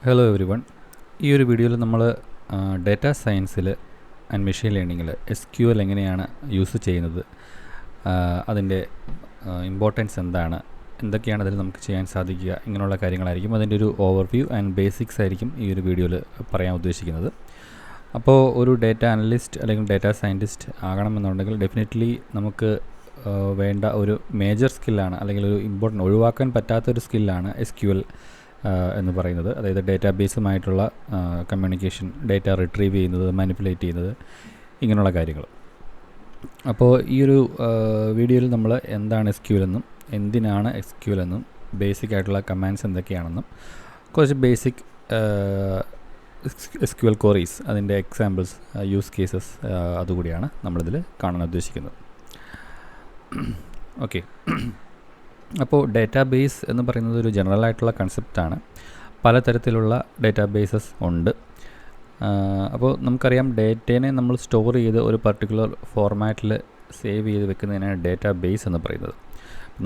Hello every one. ഈ ഒരു വീഡിയോയിൽ നമ്മൾ ഡാറ്റാ സയൻസിൽ ആൻഡ് മെഷീൻ ലേണിങ്ങിൽ SQL എങ്ങനെയാണ് യൂസ് ചെയ്യുന്നത്, അതിൻ്റെ ഇമ്പോർട്ടൻസ് എന്താണ്, എന്തൊക്കെയാണ് അതിൽ നമുക്ക് ചെയ്യാൻ സാധിക്കുക, ഇങ്ങനെയുള്ള കാര്യങ്ങളായിരിക്കും. അതിൻ്റെ ഒരു ഓവർവ്യൂ ആൻഡ് ബേസിക്സ് ആയിരിക്കും ഈ ഒരു വീഡിയോയിൽ പറയാൻ ഉദ്ദേശിക്കുന്നത്. അപ്പോൾ ഒരു ഡാറ്റ അനലിസ്റ്റ് അല്ലെങ്കിൽ ഡാറ്റാ സയൻറ്റിസ്റ്റ് ആകണമെന്നുണ്ടെങ്കിൽ ഡെഫിനറ്റ്ലി നമുക്ക് വേണ്ട ഒരു മേജർ സ്കില്ലാണ്, അല്ലെങ്കിൽ ഒരു ഇമ്പോർട്ടൻ്റ് ഒഴിവാക്കാൻ പറ്റാത്തൊരു സ്കില്ലാണ് SQL എന്ന് പറയുന്നത്. അതായത് ഡേറ്റാബേസുമായിട്ടുള്ള കമ്മ്യൂണിക്കേഷൻ, ഡേറ്റ റിട്രീവ് ചെയ്യുന്നത്, മാനിപ്പുലേറ്റ് ചെയ്യുന്നത്, ഇങ്ങനെയുള്ള കാര്യങ്ങൾ. അപ്പോൾ ഈ ഒരു വീഡിയോയിൽ നമ്മൾ എന്താണ് SQL എന്നും എന്തിനാണ് SQL എന്നും ബേസിക് ആയിട്ടുള്ള കമാൻഡ്സ് എന്തൊക്കെയാണെന്നും കുറച്ച് ബേസിക് SQL ക്വറീസ്, അതിൻ്റെ എക്സാമ്പിൾസ്, യൂസ് കേസസ് അതുകൂടിയാണ് നമ്മളിതിൽ കാണാൻ ഉദ്ദേശിക്കുന്നത്. ഓക്കെ, അപ്പോൾ ഡേറ്റാബേസ് എന്ന് പറയുന്നത് ഒരു ജനറൽ ആയിട്ടുള്ള കൺസെപ്റ്റാണ്. പലതരത്തിലുള്ള ഡേറ്റാബേസസ് ഉണ്ട്. അപ്പോൾ നമുക്കറിയാം, ഡേറ്റേനെ നമ്മൾ സ്റ്റോർ ചെയ്ത് ഒരു പർട്ടിക്കുലർ ഫോർമാറ്റിൽ സേവ് ചെയ്ത് വെക്കുന്നതിനാണ് ഡേറ്റാബേസ് എന്ന് പറയുന്നത്.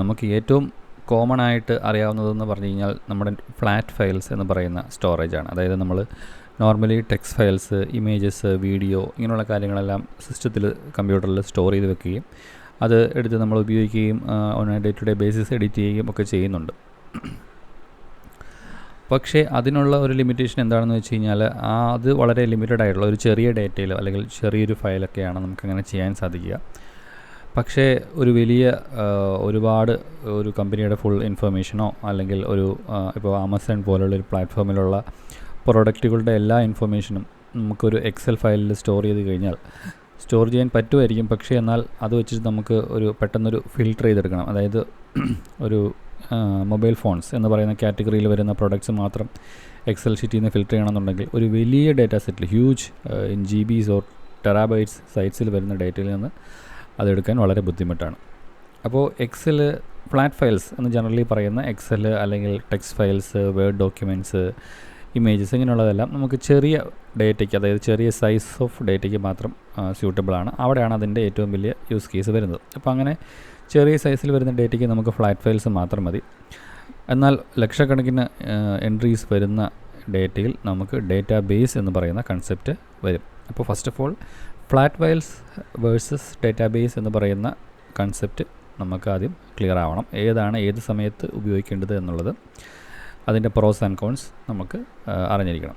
നമുക്ക് ഏറ്റവും കോമൺ ആയിട്ട് അറിയാവുന്നതെന്ന് പറഞ്ഞു കഴിഞ്ഞാൽ നമ്മുടെ ഫ്ലാറ്റ് ഫയൽസ് എന്ന് പറയുന്ന സ്റ്റോറേജാണ്. അതായത് നമ്മൾ normally text files, images, video, ഇങ്ങനെയുള്ള കാര്യങ്ങളെല്ലാം സിസ്റ്റത്തിൽ, കമ്പ്യൂട്ടറിൽ സ്റ്റോർ ചെയ്ത് വെക്കുകയും അത് എടുത്ത് നമ്മൾ ഉപയോഗിക്കുകയും on a day to day basis edit ചെയ്യുകയും ഒക്കെ ചെയ്യുന്നുണ്ട്. പക്ഷേ അതിനുള്ള ഒരു ലിമിറ്റേഷൻ എന്താണെന്ന് വെച്ച് കഴിഞ്ഞാൽ, അത് വളരെ ലിമിറ്റഡ് ആയിട്ടുള്ള ഒരു ചെറിയ ഡേറ്റയിലോ അല്ലെങ്കിൽ ചെറിയൊരു ഫയലൊക്കെയാണ് നമുക്കങ്ങനെ ചെയ്യാൻ സാധിക്കുക. പക്ഷേ ഒരു വലിയ ഒരുപാട് ഒരു കമ്പനിയുടെ ഫുൾ ഇൻഫർമേഷനോ അല്ലെങ്കിൽ ഒരു ഇപ്പോൾ ആമസോൺ പോലുള്ള ഒരു പ്ലാറ്റ്ഫോമിലുള്ള പ്രൊഡക്റ്റുകളുടെ എല്ലാ ഇൻഫർമേഷനും നമുക്കൊരു എക്സൽ ഫയലിൽ സ്റ്റോർ ചെയ്ത് കഴിഞ്ഞാൽ സ്റ്റോർ ചെയ്യാൻ പറ്റുമായിരിക്കും. പക്ഷേ എന്നാൽ അത് വെച്ചിട്ട് നമുക്ക് ഒരു പെട്ടെന്നൊരു ഫിൽട്ടർ ചെയ്തെടുക്കണം. അതായത് ഒരു മൊബൈൽ ഫോൺസ് എന്ന് പറയുന്ന കാറ്റഗറിയിൽ വരുന്ന പ്രൊഡക്ട്സ് മാത്രം എക്സൽ ഷീറ്റിൽ നിന്ന് ഫിൽട്ടർ ചെയ്യണമെന്നുണ്ടെങ്കിൽ ഒരു വലിയ ഡേറ്റാ സെറ്റിൽ, huge in GBs or terabytes സൈറ്റ്സിൽ വരുന്ന ഡേറ്റയിൽ നിന്ന് അതെടുക്കാൻ വളരെ ബുദ്ധിമുട്ടാണ്. അപ്പോൾ എക്സൽ ഫ്ലാറ്റ് ഫയൽസ് എന്ന് ജനറലി പറയുന്ന എക്സൽ അല്ലെങ്കിൽ text files, word documents, images, ഇങ്ങനെയുള്ളതെല്ലാം നമുക്ക് ചെറിയ ഡേറ്റയ്ക്ക്, അതായത് ചെറിയ സൈസ് ഓഫ് ഡേറ്റയ്ക്ക് മാത്രം സ്യൂട്ടബിളാണ്. അവിടെയാണ് അതിൻ്റെ ഏറ്റവും വലിയ യൂസ് കേസ് വരുന്നത്. അപ്പോൾ അങ്ങനെ ചെറിയ സൈസിൽ വരുന്ന ഡേറ്റയ്ക്ക് നമുക്ക് ഫ്ലാറ്റ് ഫയൽസ് മാത്രം മതി. എന്നാൽ ലക്ഷക്കണക്കിന് എൻട്രീസ് വരുന്ന ഡേറ്റയിൽ നമുക്ക് ഡേറ്റാബേസ് എന്ന് പറയുന്ന കൺസെപ്റ്റ് വരും. അപ്പോൾ first of all flat files versus database എന്ന് പറയുന്ന കൺസെപ്റ്റ് നമുക്ക് ആദ്യം ക്ലിയർ ആവണം. ഏതാണ് ഏത് സമയത്ത് ഉപയോഗിക്കേണ്ടത് എന്നുള്ളത്, അതിൻ്റെ പ്രോസ് ആൻഡ് കോൺസ് നമുക്ക് അറിഞ്ഞിരിക്കണം.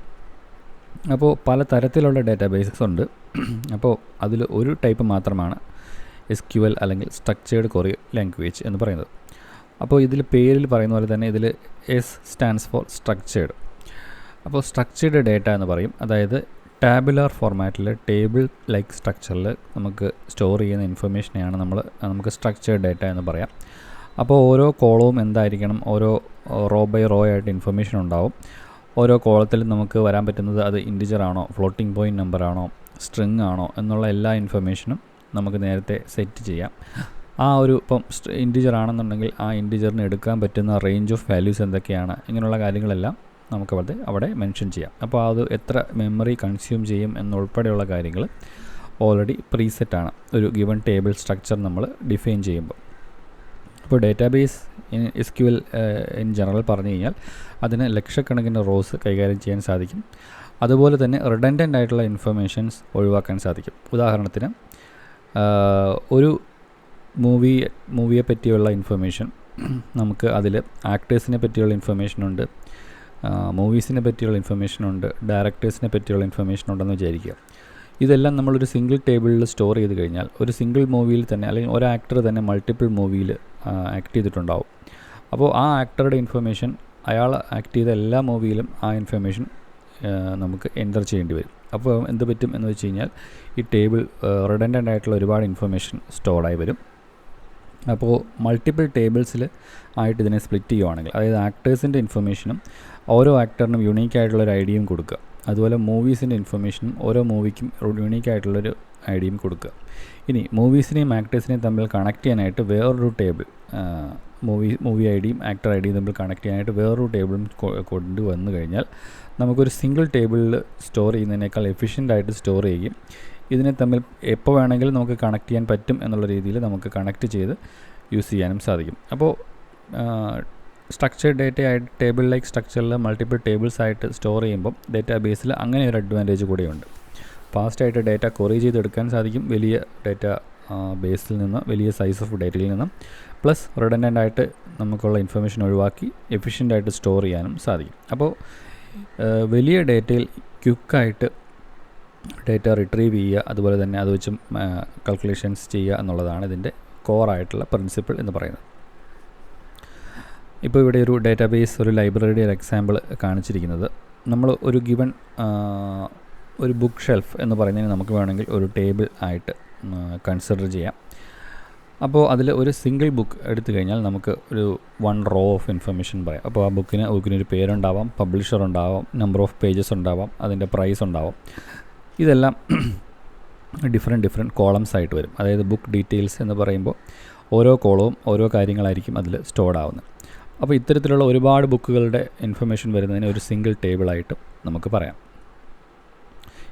അപ്പോൾ പല തരത്തിലുള്ള ഡേറ്റാബേസസ് ഉണ്ട്. അപ്പോൾ അതിൽ ഒരു ടൈപ്പ് മാത്രമാണ് SQL അല്ലെങ്കിൽ സ്ട്രക്ചേർഡ് ക്വറി ലാംഗ്വേജ് എന്ന് പറയുന്നത്. അപ്പോൾ ഇതിൽ പേരിൽ പറയുന്ന പോലെ തന്നെ ഇതിൽ S സ്റ്റാൻഡ്സ് ഫോർ സ്ട്രക്ചേർഡ്. അപ്പോൾ സ്ട്രക്ചേർഡ് ഡേറ്റ എന്ന് പറയും. അതായത് ടാബുലാർ ഫോർമാറ്റിൽ, ടേബിൾ ലൈക്ക് സ്ട്രക്ചറിൽ നമുക്ക് സ്റ്റോർ ചെയ്യുന്ന ഇൻഫർമേഷനെയാണ് നമുക്ക് സ്ട്രക്ചേർഡ് ഡേറ്റ എന്ന് പറയാം. അപ്പോൾ ഓരോ കോളവും എന്തായിരിക്കണം, ഓരോ റോ ബൈ റോ ആയിട്ട് ഇൻഫർമേഷൻ ഉണ്ടാവും. ഓരോ കോളത്തിലും നമുക്ക് വരാൻ പറ്റുന്നത് അത് ഇൻറ്റിജർ ആണോ, ഫ്ലോട്ടിംഗ് പോയിൻറ്റ് നമ്പർ ആണോ, സ്ട്രിങ് ആണോ എന്നുള്ള എല്ലാ ഇൻഫർമേഷനും നമുക്ക് നേരത്തെ സെറ്റ് ചെയ്യാം. ആ ഒരു ഇപ്പം ഇൻറ്റിജർ ആണെന്നുണ്ടെങ്കിൽ ആ ഇൻറ്റിജറിന് എടുക്കാൻ പറ്റുന്ന റേഞ്ച് ഓഫ് വാല്യൂസ് എന്തൊക്കെയാണ്, ഇങ്ങനെയുള്ള കാര്യങ്ങളെല്ലാം നമുക്ക് അവിടെ മെൻഷൻ ചെയ്യാം. അപ്പോൾ അത് എത്ര മെമ്മറി കൺസ്യൂം ചെയ്യും എന്നുൾപ്പെടെയുള്ള കാര്യങ്ങൾ ഓൾറെഡി പ്രീസെറ്റാണ് ഒരു ഗിവൺ ടേബിൾ സ്ട്രക്ചർ നമ്മൾ ഡിഫൈൻ ചെയ്യുമ്പോൾ. ഇപ്പോൾ ഡേറ്റാബേസ് SQL ഇൻ ജനറൽ പറഞ്ഞു കഴിഞ്ഞാൽ അതിന് ലക്ഷക്കണക്കിന് റോസ് കൈകാര്യം ചെയ്യാൻ സാധിക്കും. അതുപോലെ തന്നെ റിഡൻഡൻ്റ് ആയിട്ടുള്ള ഇൻഫർമേഷൻസ് ഒഴിവാക്കാൻ സാധിക്കും. ഉദാഹരണത്തിന് ഒരു മൂവിയെ പറ്റിയുള്ള ഇൻഫർമേഷൻ നമുക്ക് അതിൽ ആക്ടേഴ്സിനെ പറ്റിയുള്ള ഇൻഫർമേഷനുണ്ട്, മൂവീസിനെ പറ്റിയുള്ള ഇൻഫർമേഷനുണ്ട്, ഡയറക്ടേഴ്സിനെ പറ്റിയുള്ള ഇൻഫർമേഷൻ ഉണ്ടെന്ന് വിചാരിക്കുക. ഇതെല്ലാം നമ്മളൊരു സിംഗിൾ ടേബിളിൽ സ്റ്റോർ ചെയ്ത് കഴിഞ്ഞാൽ ഒരു സിംഗിൾ മൂവിയിൽ തന്നെ, അല്ലെങ്കിൽ ഒരു ആക്ടർ തന്നെ മൾട്ടിപ്പിൾ മൂവിയിൽ ആക്ട് ചെയ്തിട്ടുണ്ടാവും. അപ്പോൾ ആ ആക്ടറുടെ ഇൻഫർമേഷൻ, അയാൾ ആക്ട് ചെയ്ത എല്ലാ മൂവിയിലും ആ ഇൻഫർമേഷൻ നമുക്ക് എൻ്റർ ചെയ്യേണ്ടി വരും. അപ്പോൾ എന്ത് പറ്റും എന്ന് വെച്ച് കഴിഞ്ഞാൽ ഈ ടേബിൾ റിഡൻഡൻ്റ് ആയിട്ടുള്ള ഒരുപാട് ഇൻഫർമേഷൻ സ്റ്റോർഡായി വരും. അപ്പോൾ മൾട്ടിപ്പിൾ ടേബിൾസിൽ ആയിട്ട് ഇതിനെ സ്പ്ലിറ്റ് ചെയ്യുവാണെങ്കിൽ, അതായത് ആക്ടേഴ്സിൻ്റെ ഇൻഫർമേഷനും ഓരോ ആക്ടറിനും യുണീക്കായിട്ടുള്ളൊരു ഐഡിയയും കൊടുക്കുക. അതുപോലെ മൂവീസിൻ്റെ ഇൻഫർമേഷനും ഓരോ മൂവിക്കും യുണീക്കായിട്ടുള്ളൊരു ഐഡിയയും കൊടുക്കുക. ഇനി മൂവീസിനെയും ആക്ടേഴ്സിനെയും തമ്മിൽ കണക്ട് ചെയ്യാനായിട്ട് വേറൊരു ടേബിൾ, മൂവി ഐഡിയും ആക്ടർ ഐഡിയും തമ്മിൽ കണക്ട് ചെയ്യാനായിട്ട് വേറൊരു ടേബിളും കൊണ്ടുവന്നു കഴിഞ്ഞാൽ നമുക്കൊരു സിംഗിൾ ടേബിളിൽ സ്റ്റോർ ചെയ്യുന്നതിനേക്കാൾ എഫിഷ്യൻ്റായിട്ട് സ്റ്റോർ ചെയ്യുകയും ഇതിനെ തമ്മിൽ എപ്പോൾ വേണമെങ്കിലും നമുക്ക് കണക്ട് ചെയ്യാൻ പറ്റും എന്നുള്ള രീതിയിൽ നമുക്ക് കണക്ട് ചെയ്ത് യൂസ് ചെയ്യാനും സാധിക്കും. അപ്പോൾ സ്ട്രക്ചേർഡ് ഡേറ്റ ആയിട്ട് ടേബിൾ ലൈക്ക് സ്ട്രക്ചറിൽ മൾട്ടിപ്പിൾ ടേബിൾസ് ആയിട്ട് സ്റ്റോർ ചെയ്യുമ്പം ഡേറ്റാ ബേസിൽ അങ്ങനെ ഒരു അഡ്വാൻറ്റേജ് കൂടിയുണ്ട്. ഫാസ്റ്റായിട്ട് ഡേറ്റ കൊറി ചെയ്തെടുക്കാൻ സാധിക്കും വലിയ ഡേറ്റ ബേസിൽ നിന്ന്, വലിയ സൈസ് ഓഫ് ഡേറ്റയിൽ നിന്നും. പ്ലസ് റിഡൻഡൻ്റ് ആയിട്ട് നമുക്കുള്ള ഇൻഫർമേഷൻ ഒഴിവാക്കി എഫിഷ്യൻ്റായിട്ട് സ്റ്റോർ ചെയ്യാനും സാധിക്കും. അപ്പോൾ വലിയ ഡേറ്റയിൽ ക്വിക്കായിട്ട് ഡേറ്റ റിട്രീവ് ചെയ്യുക, അതുപോലെ തന്നെ അത് വെച്ചും കാൽക്കുലേഷൻസ് ചെയ്യുക എന്നുള്ളതാണ് ഇതിൻ്റെ കോറായിട്ടുള്ള പ്രിൻസിപ്പിൾ എന്ന് പറയുന്നത്. ഇപ്പോൾ ഇവിടെ ഒരു ഡേറ്റാബേസ്, ഒരു ലൈബ്രറിയുടെ ഒരു എക്സാമ്പിൾ കാണിച്ചിരിക്കുന്നത്. നമ്മൾ ഒരു ഗിവൺ ഒരു ബുക്ക് ഷെൽഫ് എന്ന് പറയുന്നതിന് നമുക്ക് വേണമെങ്കിൽ ഒരു ടേബിൾ ആയിട്ട് കൺസിഡർ ചെയ്യാം. അപ്പോൾ അതിൽ ഒരു സിംഗിൾ ബുക്ക് എടുത്തു കഴിഞ്ഞാൽ നമുക്ക് ഒരു 1 റോ ഓഫ് ഇൻഫർമേഷൻ പറയാം. അപ്പോൾ ആ ബുക്കിനൊരു പേരുണ്ടാവാം, പബ്ലിഷർ ഉണ്ടാവാം, നമ്പർ ഓഫ് പേജസ് ഉണ്ടാവാം, അതിൻ്റെ പ്രൈസ് ഉണ്ടാവാം. ഇതെല്ലാം ഡിഫറെൻറ്റ് കോളംസ് ആയിട്ട് വരും. അതായത് ബുക്ക് ഡീറ്റെയിൽസ് എന്ന് പറയുമ്പോൾ ഓരോ കോളവും ഓരോ കാര്യങ്ങളായിരിക്കും അതിൽ സ്റ്റോർഡ് ആവുന്നത്. അപ്പോൾ ഇത്തരത്തിലുള്ള ഒരുപാട് ബുക്കുകളുടെ ഇൻഫർമേഷൻ വരുന്നതിന് ഒരു സിംഗിൾ ടേബിളായിട്ട് നമുക്ക് പറയാം.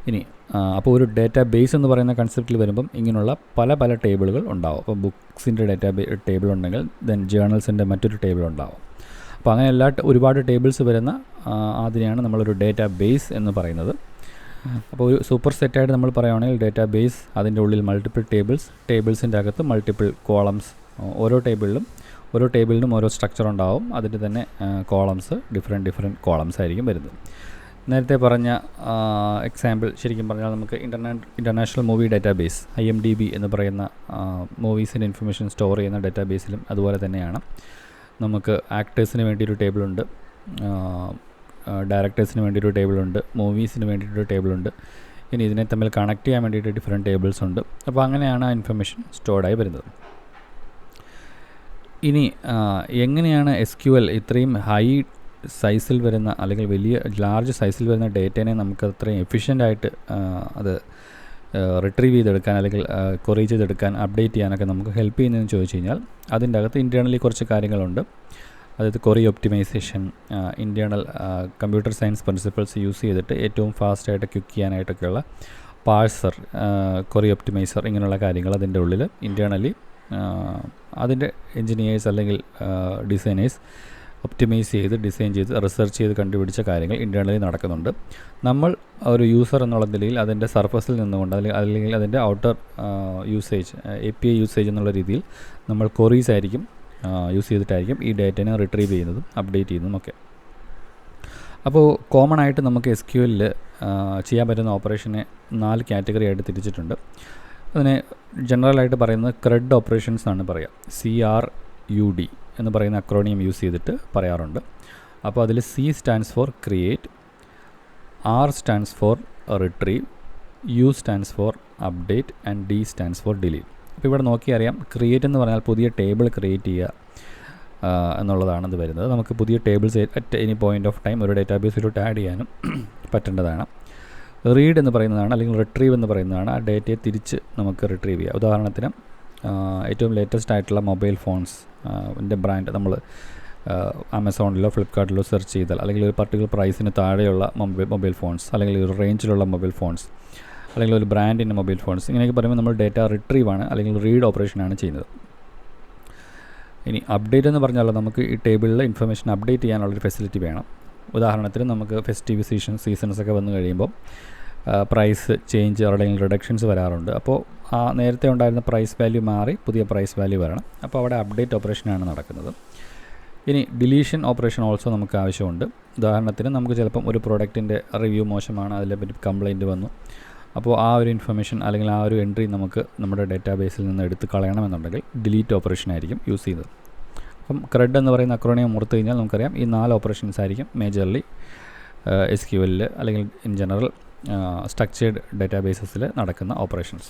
ഇനി അപ്പോൾ ഒരു ഡേറ്റാ ബേസ് എന്ന് പറയുന്ന കൺസെപ്റ്റിൽ വരുമ്പം ഇങ്ങനെയുള്ള പല ടേബിളുകൾ ഉണ്ടാവും. അപ്പോൾ ബുക്സിൻ്റെ ടേബിൾ ഉണ്ടെങ്കിൽ ദെൻ ജേർണൽസിൻ്റെ മറ്റൊരു ടേബിൾ ഉണ്ടാവും. അപ്പോൾ അങ്ങനെ ഒരുപാട് ടേബിൾസ് വരുന്ന അതിനെയാണ് നമ്മളൊരു ഡേറ്റാ ബേസ് എന്ന് പറയുന്നത്. അപ്പോൾ ഒരു സൂപ്പർ സെറ്റായിട്ട് നമ്മൾ പറയുകയാണെങ്കിൽ ഡേറ്റാ ബേസ്, അതിൻ്റെ ഉള്ളിൽ മൾട്ടിപ്പിൾ ടേബിൾസിൻ്റെ അകത്ത് മൾട്ടിപ്പിൾ കോളംസ്, ഓരോ ടേബിളിനും ഓരോ സ്ട്രക്ചർ ഉണ്ടാവും. അതിൻ്റെ തന്നെ കോളംസ് ഡിഫറെൻറ്റ് കോളംസ് ആയിരിക്കും വരുന്നത്. നേരത്തെ പറഞ്ഞ എക്സാമ്പിൾ ശരിക്കും പറഞ്ഞാൽ നമുക്ക് ഇൻ്റർനാഷണൽ മൂവി ഡേറ്റാബേസ് IMDb എന്ന് പറയുന്ന മൂവീസിൻ്റെ ഇൻഫർമേഷൻ സ്റ്റോർ ചെയ്യുന്ന ഡേറ്റാബേസിലും അതുപോലെ തന്നെയാണ്. നമുക്ക് ആക്ടേഴ്സിന് വേണ്ടിയൊരു ടേബിളുണ്ട്, ഡയറക്ടേഴ്സിന് വേണ്ടിയൊരു ടേബിളുണ്ട്, മൂവീസിന് വേണ്ടിയിട്ടൊരു ടേബിളുണ്ട്. ഇനി ഇതിനെ തമ്മിൽ കണക്ട് ചെയ്യാൻ വേണ്ടിയിട്ട് ഡിഫറെൻറ്റ് ടേബിൾസ് ഉണ്ട്. അപ്പോൾ അങ്ങനെയാണ് ആ ഇൻഫർമേഷൻ സ്റ്റോർഡായി വരുന്നത്. ഇനി എങ്ങനെയാണ് SQL ഇത്രയും ഹൈ സൈസിൽ വരുന്ന അല്ലെങ്കിൽ വലിയ ലാർജ് സൈസിൽ വരുന്ന ഡേറ്റേനെ നമുക്ക് അത്രയും എഫിഷ്യൻ്റായിട്ട് അത് റിട്രീവ് ചെയ്തെടുക്കാൻ അല്ലെങ്കിൽ കൊറി ചെയ്തെടുക്കാൻ, അപ്ഡേറ്റ് ചെയ്യാനൊക്കെ നമുക്ക് ഹെൽപ്പ് ചെയ്യുന്നതെന്ന് ചോദിച്ചു കഴിഞ്ഞാൽ അതിൻ്റെ അകത്ത് ഇൻറ്റേർണലി കുറച്ച് കാര്യങ്ങളുണ്ട്. അതായത് query optimisation, internal computer science principles use ചെയ്തിട്ട് ഏറ്റവും ഫാസ്റ്റായിട്ട് ക്വിക്ക് ചെയ്യാനായിട്ടൊക്കെയുള്ള പാഴ്സർ, കൊറി ഒപ്റ്റിമൈസർ, ഇങ്ങനെയുള്ള കാര്യങ്ങൾ അതിൻ്റെ ഉള്ളിൽ ഇൻറ്റേർണലി അതിൻ്റെ എൻജിനീയേഴ്സ് അല്ലെങ്കിൽ ഡിസൈനേഴ്സ് ഒപ്റ്റിമൈസ് ചെയ്ത് ഡിസൈൻ ചെയ്ത് റിസർച്ച് ചെയ്ത് കണ്ടുപിടിച്ച കാര്യങ്ങൾ ഇൻറ്റേർണലി നടക്കുന്നുണ്ട്. നമ്മൾ ഒരു യൂസർ എന്നുള്ള നിലയിൽ അതിൻ്റെ സർഫസിൽ നിന്നുകൊണ്ട് അല്ലെങ്കിൽ അതിൻ്റെ ഔട്ടർ യൂസേജ്, API യൂസേജ് എന്നുള്ള രീതിയിൽ നമ്മൾ കൊറീസ് ആയിരിക്കും യൂസ് ചെയ്തിട്ടായിരിക്കും ഈ ഡേറ്റനെ റിട്രീവ് ചെയ്യുന്നതും അപ്ഡേറ്റ് ചെയ്യുന്നതും ഒക്കെ. അപ്പോൾ കോമൺ ആയിട്ട് നമുക്ക് SQL ചെയ്യാൻ പറ്റുന്ന ഓപ്പറേഷനെ 4 കാറ്റഗറി ആയിട്ട് തിരിച്ചിട്ടുണ്ട്. അതിനെ ജനറലായിട്ട് പറയുന്നത് CRUD ഓപ്പറേഷൻസ് എന്നാണ് പറയുക. CRUD എന്ന് പറയുന്ന അക്രോണിയം യൂസ് ചെയ്തിട്ട് പറയാറുണ്ട്. അപ്പോൾ അതിൽ C stands for create, R stands for retrieve, U stands for update and D stands for delete. അപ്പോൾ ഇവിടെ നോക്കിയാൽ അറിയാം, ക്രിയേറ്റ് എന്ന് പറഞ്ഞാൽ പുതിയ ടേബിൾ ക്രിയേറ്റ് ചെയ്യുക എന്നുള്ളതാണ് ഇത് വരുന്നത്. നമുക്ക് പുതിയ tables at any point of time ഒരു ഡേറ്റാബേസിലോട്ട് ആഡ് ചെയ്യാനും പറ്റേണ്ടതാണ്. റീഡ് എന്ന് പറയുന്നതാണ് അല്ലെങ്കിൽ റിട്രീവ് എന്ന് പറയുന്നതാണ് ആ ഡേറ്റയെ തിരിച്ച് നമുക്ക് റിട്രീവ് ചെയ്യുക. ഉദാഹരണത്തിന് ഏറ്റവും ലേറ്റസ്റ്റ് ആയിട്ടുള്ള മൊബൈൽ ഫോൺസ് ൻ്റെ ബ്രാൻഡ് നമ്മൾ ആമസോണിലോ ഫ്ലിപ്കാർട്ടിലോ സെർച്ച് ചെയ്താൽ, അല്ലെങ്കിൽ ഒരു പർട്ടിക്കുലർ പ്രൈസിന് താഴെയുള്ള മൊബൈൽ ഫോൺസ്, അല്ലെങ്കിൽ ഒരു റേഞ്ചിലുള്ള മൊബൈൽ ഫോൺസ്, അല്ലെങ്കിൽ ഒരു ബ്രാൻഡിൻ്റെ മൊബൈൽ ഫോൺസ്, ഇങ്ങനെയൊക്കെ പറയുമ്പോൾ നമ്മൾ ഡേറ്റ റിട്രീവ് ആണ് അല്ലെങ്കിൽ റീഡ് ഓപ്പറേഷനാണ് ചെയ്യുന്നത്. ഇനി അപ്ഡേറ്റ് എന്ന് പറഞ്ഞാൽ നമുക്ക് ഈ ടേബിളിൽ ഇൻഫർമേഷൻ അപ്ഡേറ്റ് ചെയ്യാനുള്ളൊരു ഫെസിലിറ്റി വേണം. ഉദാഹരണത്തിന് നമുക്ക് ഫെസ്റ്റീവ് സീസൺസ് ഒക്കെ വന്നു കഴിയുമ്പോൾ പ്രൈസ് ചേഞ്ച് അല്ലെങ്കിൽ റിഡക്ഷൻസ് വരാറുണ്ട്. അപ്പോൾ ആ നേരത്തെ ഉണ്ടായിരുന്ന പ്രൈസ് വാല്യൂ മാറി പുതിയ പ്രൈസ് വാല്യൂ വരണം. അപ്പോൾ അവിടെ അപ്ഡേറ്റ് ഓപ്പറേഷനാണ് നടക്കുന്നത്. ഇനി ഡിലീഷൻ ഓപ്പറേഷൻ ഓൾസോ നമുക്ക് ആവശ്യമുണ്ട്. ഉദാഹരണത്തിന് നമുക്ക് ചിലപ്പം ഒരു പ്രോഡക്റ്റിൻ്റെ റിവ്യൂ മോശമാണ്, അതിനെപ്പറ്റി കംപ്ലയിൻറ്റ് വന്നു. അപ്പോൾ ആ ഒരു ഇൻഫർമേഷൻ അല്ലെങ്കിൽ ആ ഒരു എൻട്രി നമുക്ക് നമ്മുടെ ഡേറ്റാബേസിൽ നിന്ന് എടുത്ത് കളയണമെന്നുണ്ടെങ്കിൽ ഡിലീറ്റ് ഓപ്പറേഷൻ ആയിരിക്കും യൂസ് ചെയ്യുന്നത്. അപ്പം CRUD എന്ന് പറയുന്ന അക്രോണിയം ഓർത്ത് കഴിഞ്ഞാൽ നമുക്കറിയാം ഈ 4 ഓപ്പറേഷൻസ് ആയിരിക്കും മേജർലി SQL അല്ലെങ്കിൽ ഇൻ ജനറൽ സ്ട്രക്ചേർഡ് ഡേറ്റാബേസസിൽ നടക്കുന്ന ഓപ്പറേഷൻസ്.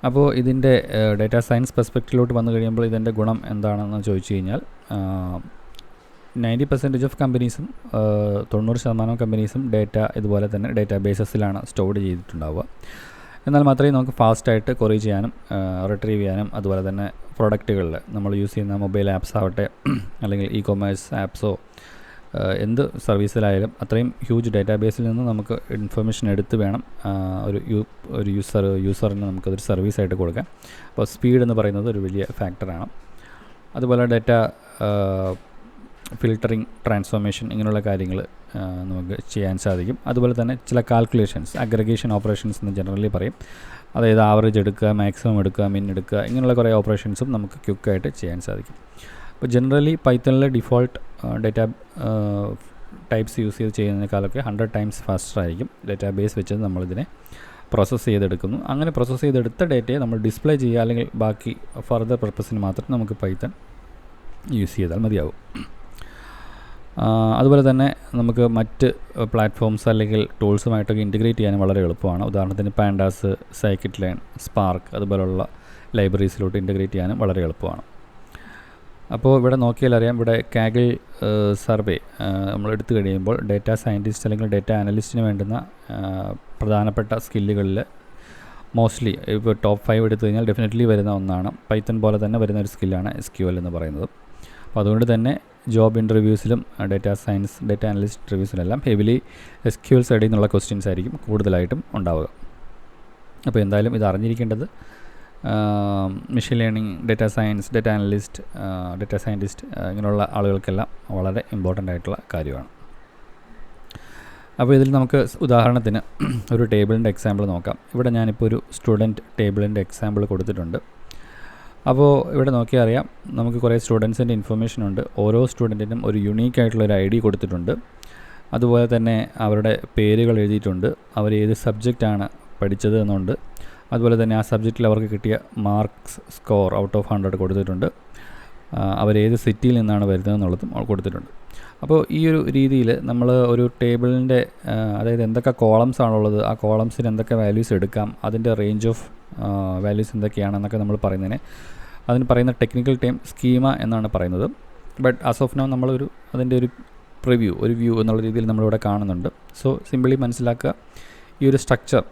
അപ്പോൾ ഇതിൻ്റെ ഡേറ്റാ സയൻസ് പെർസ്പെക്റ്റീവിലോട്ട് വന്നു കഴിയുമ്പോൾ ഇതിൻ്റെ ഗുണം എന്താണെന്ന് ചോദിച്ചു കഴിഞ്ഞാൽ 90% ഓഫ് കമ്പനീസും 90% കമ്പനീസും ഡേറ്റ ഇതുപോലെ തന്നെ ഡേറ്റാബേസസിലാണ് സ്റ്റോർ ചെയ്തിട്ടുണ്ടാവുക. എന്നാൽ മാത്രമേ നമുക്ക് ഫാസ്റ്റായിട്ട് കൊറി ചെയ്യാനും റിട്രീവ് ചെയ്യാനും, അതുപോലെ തന്നെ പ്രൊഡക്റ്റുകളിൽ നമ്മൾ യൂസ് ചെയ്യുന്ന മൊബൈൽ ആപ്സ് ആവട്ടെ അല്ലെങ്കിൽ ഇ-കൊമേഴ്സ് ആപ്സോ എന്ത് സർവീസിലായാലും അത്രയും ഹ്യൂജ് ഡേറ്റാബേസിൽ നിന്ന് നമുക്ക് ഇൻഫർമേഷൻ എടുത്ത് വേണം ഒരു യൂസറിന് നമുക്കതൊരു സർവീസായിട്ട് കൊടുക്കാം. അപ്പോൾ സ്പീഡ് എന്ന് പറയുന്നത് ഒരു വലിയ ഫാക്ടറാണ്. അതുപോലെ ഡാറ്റ ഫിൽട്ടറിങ്, ട്രാൻസ്ഫോർമേഷൻ, ഇങ്ങനെയുള്ള കാര്യങ്ങൾ നമുക്ക് ചെയ്യാൻ സാധിക്കും. അതുപോലെ തന്നെ ചില കാൽക്കുലേഷൻസ്, അഗ്രഗേഷൻ ഓപ്പറേഷൻസ് എന്ന് ജനറലി പറയും. അതായത് ആവറേജ് എടുക്കുക, മാക്സിമം എടുക്കുക, മിൻ എടുക്കുക, ഇങ്ങനെയുള്ള കുറേ ഓപ്പറേഷൻസും നമുക്ക് ക്വിക്കായിട്ട് ചെയ്യാൻ സാധിക്കും. അപ്പോൾ ജനറലി പൈത്തണിലെ ഡിഫോൾട്ട് ഡാറ്റ ടൈപ്സ് യൂസ് ചെയ്ത് ചെയ്യുന്നതിനേക്കാളൊക്കെ 100 ടൈംസ് ഫാസ്റ്റർ ആയിരിക്കും ഡാറ്റാബേസ് വെച്ച് നമ്മളിതിനെ പ്രോസസ്സ് ചെയ്തെടുക്കുന്നു. അങ്ങനെ പ്രോസസ്സ് ചെയ്തെടുത്ത ഡേറ്റയെ നമ്മൾ ഡിസ്പ്ലേ ചെയ്യുക, അല്ലെങ്കിൽ ബാക്കി ഫർദർ പർപ്പസിന് മാത്രം നമുക്ക് പൈത്തൺ യൂസ് ചെയ്താൽ മതിയാവും. അതുപോലെ തന്നെ നമുക്ക് മറ്റ് പ്ലാറ്റ്ഫോംസ് അല്ലെങ്കിൽ ടൂൾസുമായിട്ടൊക്കെ ഇൻറ്റഗ്രേറ്റ് ചെയ്യാനും വളരെ എളുപ്പമാണ്. ഉദാഹരണത്തിന് പാൻഡാസ്, സൈക്കിറ്റ് ലേൺ, സ്പാർക്ക് അതുപോലുള്ള ലൈബ്രറീസിലോട്ട് ഇൻറ്റഗ്രേറ്റ് ചെയ്യാനും വളരെ എളുപ്പമാണ്. അപ്പോൾ ഇവിടെ നോക്കിയാൽ അറിയാം, ഇവിടെ കാഗിൾ സർവേ നമ്മൾ എടുത്തു കഴിയുമ്പോൾ ഡാറ്റ സയൻറ്റിസ്റ്റ് അല്ലെങ്കിൽ ഡാറ്റ അനലിസ്റ്റിന് വേണ്ടുന്ന പ്രധാനപ്പെട്ട സ്കില്ലുകളിൽ മോസ്റ്റ്ലി ഇപ്പോൾ ടോപ്പ് 5 എടുത്തു കഴിഞ്ഞാൽ ഡെഫിനറ്റ്ലി വരുന്ന ഒന്നാണ്. പൈത്തൺ പോലെ തന്നെ വരുന്ന ഒരു സ്കില്ലാണ് SQL എന്ന് പറയുന്നത്. അപ്പോൾ അതുകൊണ്ട് തന്നെ ജോബ് ഇൻ്റർവ്യൂസിലും ഡാറ്റ സയൻസ്, ഡാറ്റ അനലിസ്റ്റ് ഇൻ്റർവ്യൂസിലെല്ലാം ഹെവിലി SQL സൈഡിൽ നിന്നുള്ള ക്വസ്റ്റ്യൻസ് ആയിരിക്കും കൂടുതലായിട്ടും ഉണ്ടാവുക. അപ്പോൾ എന്തായാലും ഇത് അറിഞ്ഞിരിക്കേണ്ടത് machine learning, data science, data analyst, data scientist ഇങ്ങനെയുള്ള ആളുകൾക്കെല്ലാം വളരെ ഇമ്പോർട്ടൻ്റ് ആയിട്ടുള്ള കാര്യമാണ്. അപ്പോൾ ഇതിൽ നമുക്ക് ഉദാഹരണത്തിന് ഒരു ടേബിളിൻ്റെ എക്സാമ്പിൾ നോക്കാം. ഇവിടെ ഞാനിപ്പോൾ ഒരു സ്റ്റുഡൻറ്റ് ടേബിളിൻ്റെ എക്സാമ്പിൾ കൊടുത്തിട്ടുണ്ട്. അപ്പോൾ ഇവിടെ നോക്കിയാൽ അറിയാം, നമുക്ക് കുറേ സ്റ്റുഡൻസിൻ്റെ ഇൻഫർമേഷൻ ഉണ്ട്. ഓരോ സ്റ്റുഡൻറ്റിനും ഒരു യുണീക്ക് ആയിട്ടുള്ളൊരു ID കൊടുത്തിട്ടുണ്ട്. അതുപോലെ തന്നെ അവരുടെ പേരുകൾ എഴുതിയിട്ടുണ്ട്, അവർ ഏത് സബ്ജക്റ്റാണ് പഠിച്ചത് എന്നുണ്ട്. അതുപോലെ തന്നെ ആ സബ്ജക്റ്റിൽ അവർക്ക് കിട്ടിയ മാർക്സ് സ്കോർ ഔട്ട് ഓഫ് 100 കൊടുത്തിട്ടുണ്ട്. അവരേത് സിറ്റിയിൽ നിന്നാണ് വരുന്നതെന്നുള്ളതും കൊടുത്തിട്ടുണ്ട്. അപ്പോൾ ഈ ഒരു രീതിയിൽ നമ്മൾ ഒരു ടേബിളിൻ്റെ അതായത് എന്തൊക്കെ കോളംസ് ആണുള്ളത്, ആ കോളംസിന് എന്തൊക്കെ വാല്യൂസ് എടുക്കാം, അതിൻ്റെ റേഞ്ച് ഓഫ് വാല്യൂസ് എന്തൊക്കെയാണെന്നൊക്കെ നമ്മൾ പറയുന്നതിന് അതിന് പറയുന്ന ടെക്നിക്കൽ ടൈം സ്കീമ എന്നാണ് പറയുന്നത്. ബട്ട് ആസ് ഓഫ് നൗ നമ്മളൊരു അതിൻ്റെ ഒരു പ്രിവ്യൂ, ഒരു വ്യൂ എന്നുള്ള രീതിയിൽ നമ്മളിവിടെ കാണുന്നുണ്ട്. സോ സിമ്പിളി മനസ്സിലാക്കുക, ഈ ഒരു സ്ട്രക്ചർ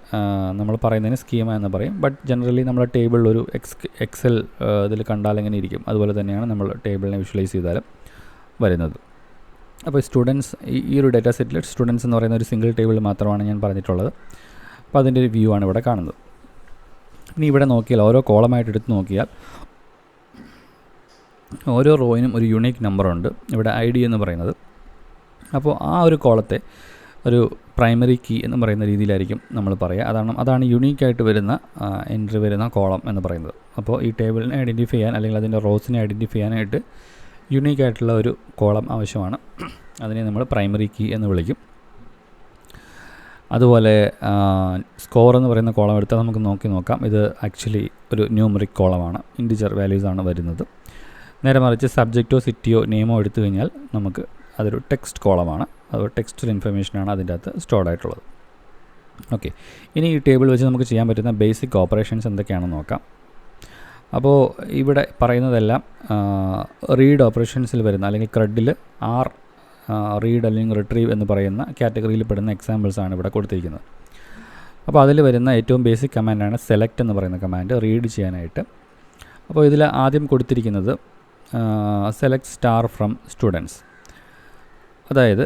നമ്മൾ പറയുന്നതിന് സ്കീമ എന്ന് പറയും. ബട്ട് ജനറലി നമ്മൾ ടേബിളിൽ ഒരു എക്സൽ ഇതിൽ കണ്ടാൽ എങ്ങനെ ഇരിക്കും, അതുപോലെ തന്നെയാണ് നമ്മൾ ടേബിളിനെ വിഷ്വലൈസ് ചെയ്താലും വരുന്നത്. അപ്പോൾ സ്റ്റുഡൻസ്, ഈ ഒരു ഡാറ്റ സെറ്റിൽ സ്റ്റുഡൻസ് എന്ന് പറയുന്ന ഒരു സിംഗിൾ ടേബിൾ മാത്രമാണ് ഞാൻ പറഞ്ഞിട്ടുള്ളത്. അപ്പോൾ അതിൻ്റെ ഒരു വ്യൂ ആണ് ഇവിടെ കാണുന്നത്. ഇനി ഇവിടെ നോക്കിയാൽ ഓരോ കോളമായിട്ട് എടുത്ത് നോക്കിയാൽ ഓരോ റോയിനും ഒരു യുണീക്ക് നമ്പറുണ്ട്, ഇവിടെ ID എന്ന് പറയുന്നത്. അപ്പോൾ ആ ഒരു കോളത്തെ ഒരു പ്രൈമറി കീ എന്ന് പറയുന്ന രീതിയിലായിരിക്കും നമ്മൾ പറയുക. അതാണ് യുണീക്കായിട്ട് വരുന്ന എൻട്രി വരുന്ന കോളം എന്ന് പറയുന്നത്. അപ്പോൾ ഈ ടേബിളിനെ ഐഡൻറ്റിഫൈ ചെയ്യാൻ അല്ലെങ്കിൽ അതിൻ്റെ റോസിനെ ഐഡൻറ്റിഫൈ ചെയ്യാനായിട്ട് യുണീക്കായിട്ടുള്ള ഒരു കോളം ആവശ്യമാണ്. അതിനെ നമ്മൾ പ്രൈമറി കീ എന്ന് വിളിക്കും. അതുപോലെ സ്കോർ എന്ന് പറയുന്ന കോളം എടുത്താൽ നമുക്ക് നോക്കാം. ഇത് ആക്ച്വലി ഒരു ന്യൂമറിക് കോളമാണ്, ഇൻറ്റിജർ വാല്യൂസാണ് വരുന്നത്. നേരെ മറിച്ച് സബ്ജക്റ്റോ സിറ്റിയോ നെയിമോ എടുത്തു കഴിഞ്ഞാൽ നമുക്ക് അതൊരു ടെക്സ്റ്റ് കോളമാണ്, അത് ടെക്സ്റ്റ് ഇൻഫർമേഷനാണ് അതിൻ്റെ അകത്ത് സ്റ്റോർഡ് ആയിട്ടുള്ളത്. ഓക്കെ, ഇനി ഈ ടേബിൾ വെച്ച് നമുക്ക് ചെയ്യാൻ പറ്റുന്ന ബേസിക് ഓപ്പറേഷൻസ് എന്തൊക്കെയാണെന്ന് നോക്കാം. അപ്പോൾ ഇവിടെ പറയുന്നതെല്ലാം റീഡ് ഓപ്പറേഷൻസിൽ വരുന്ന അല്ലെങ്കിൽ ക്രെഡിൽ റീഡ് അല്ലെങ്കിൽ റിട്രീവ് എന്ന് പറയുന്ന കാറ്റഗറിയിൽ പെടുന്ന എക്സാമ്പിൾസാണ് ഇവിടെ കൊടുത്തിരിക്കുന്നത്. അപ്പോൾ അതിൽ വരുന്ന ഏറ്റവും ബേസിക് കമാൻഡാണ് സെലക്ട് എന്ന് പറയുന്ന കമാൻഡ് റീഡ് ചെയ്യാനായിട്ട്. അപ്പോൾ ഇതിൽ ആദ്യം കൊടുത്തിരിക്കുന്നത് സെലക്ട് സ്റ്റാർ ഫ്രം സ്റ്റുഡൻസ്. അതായത്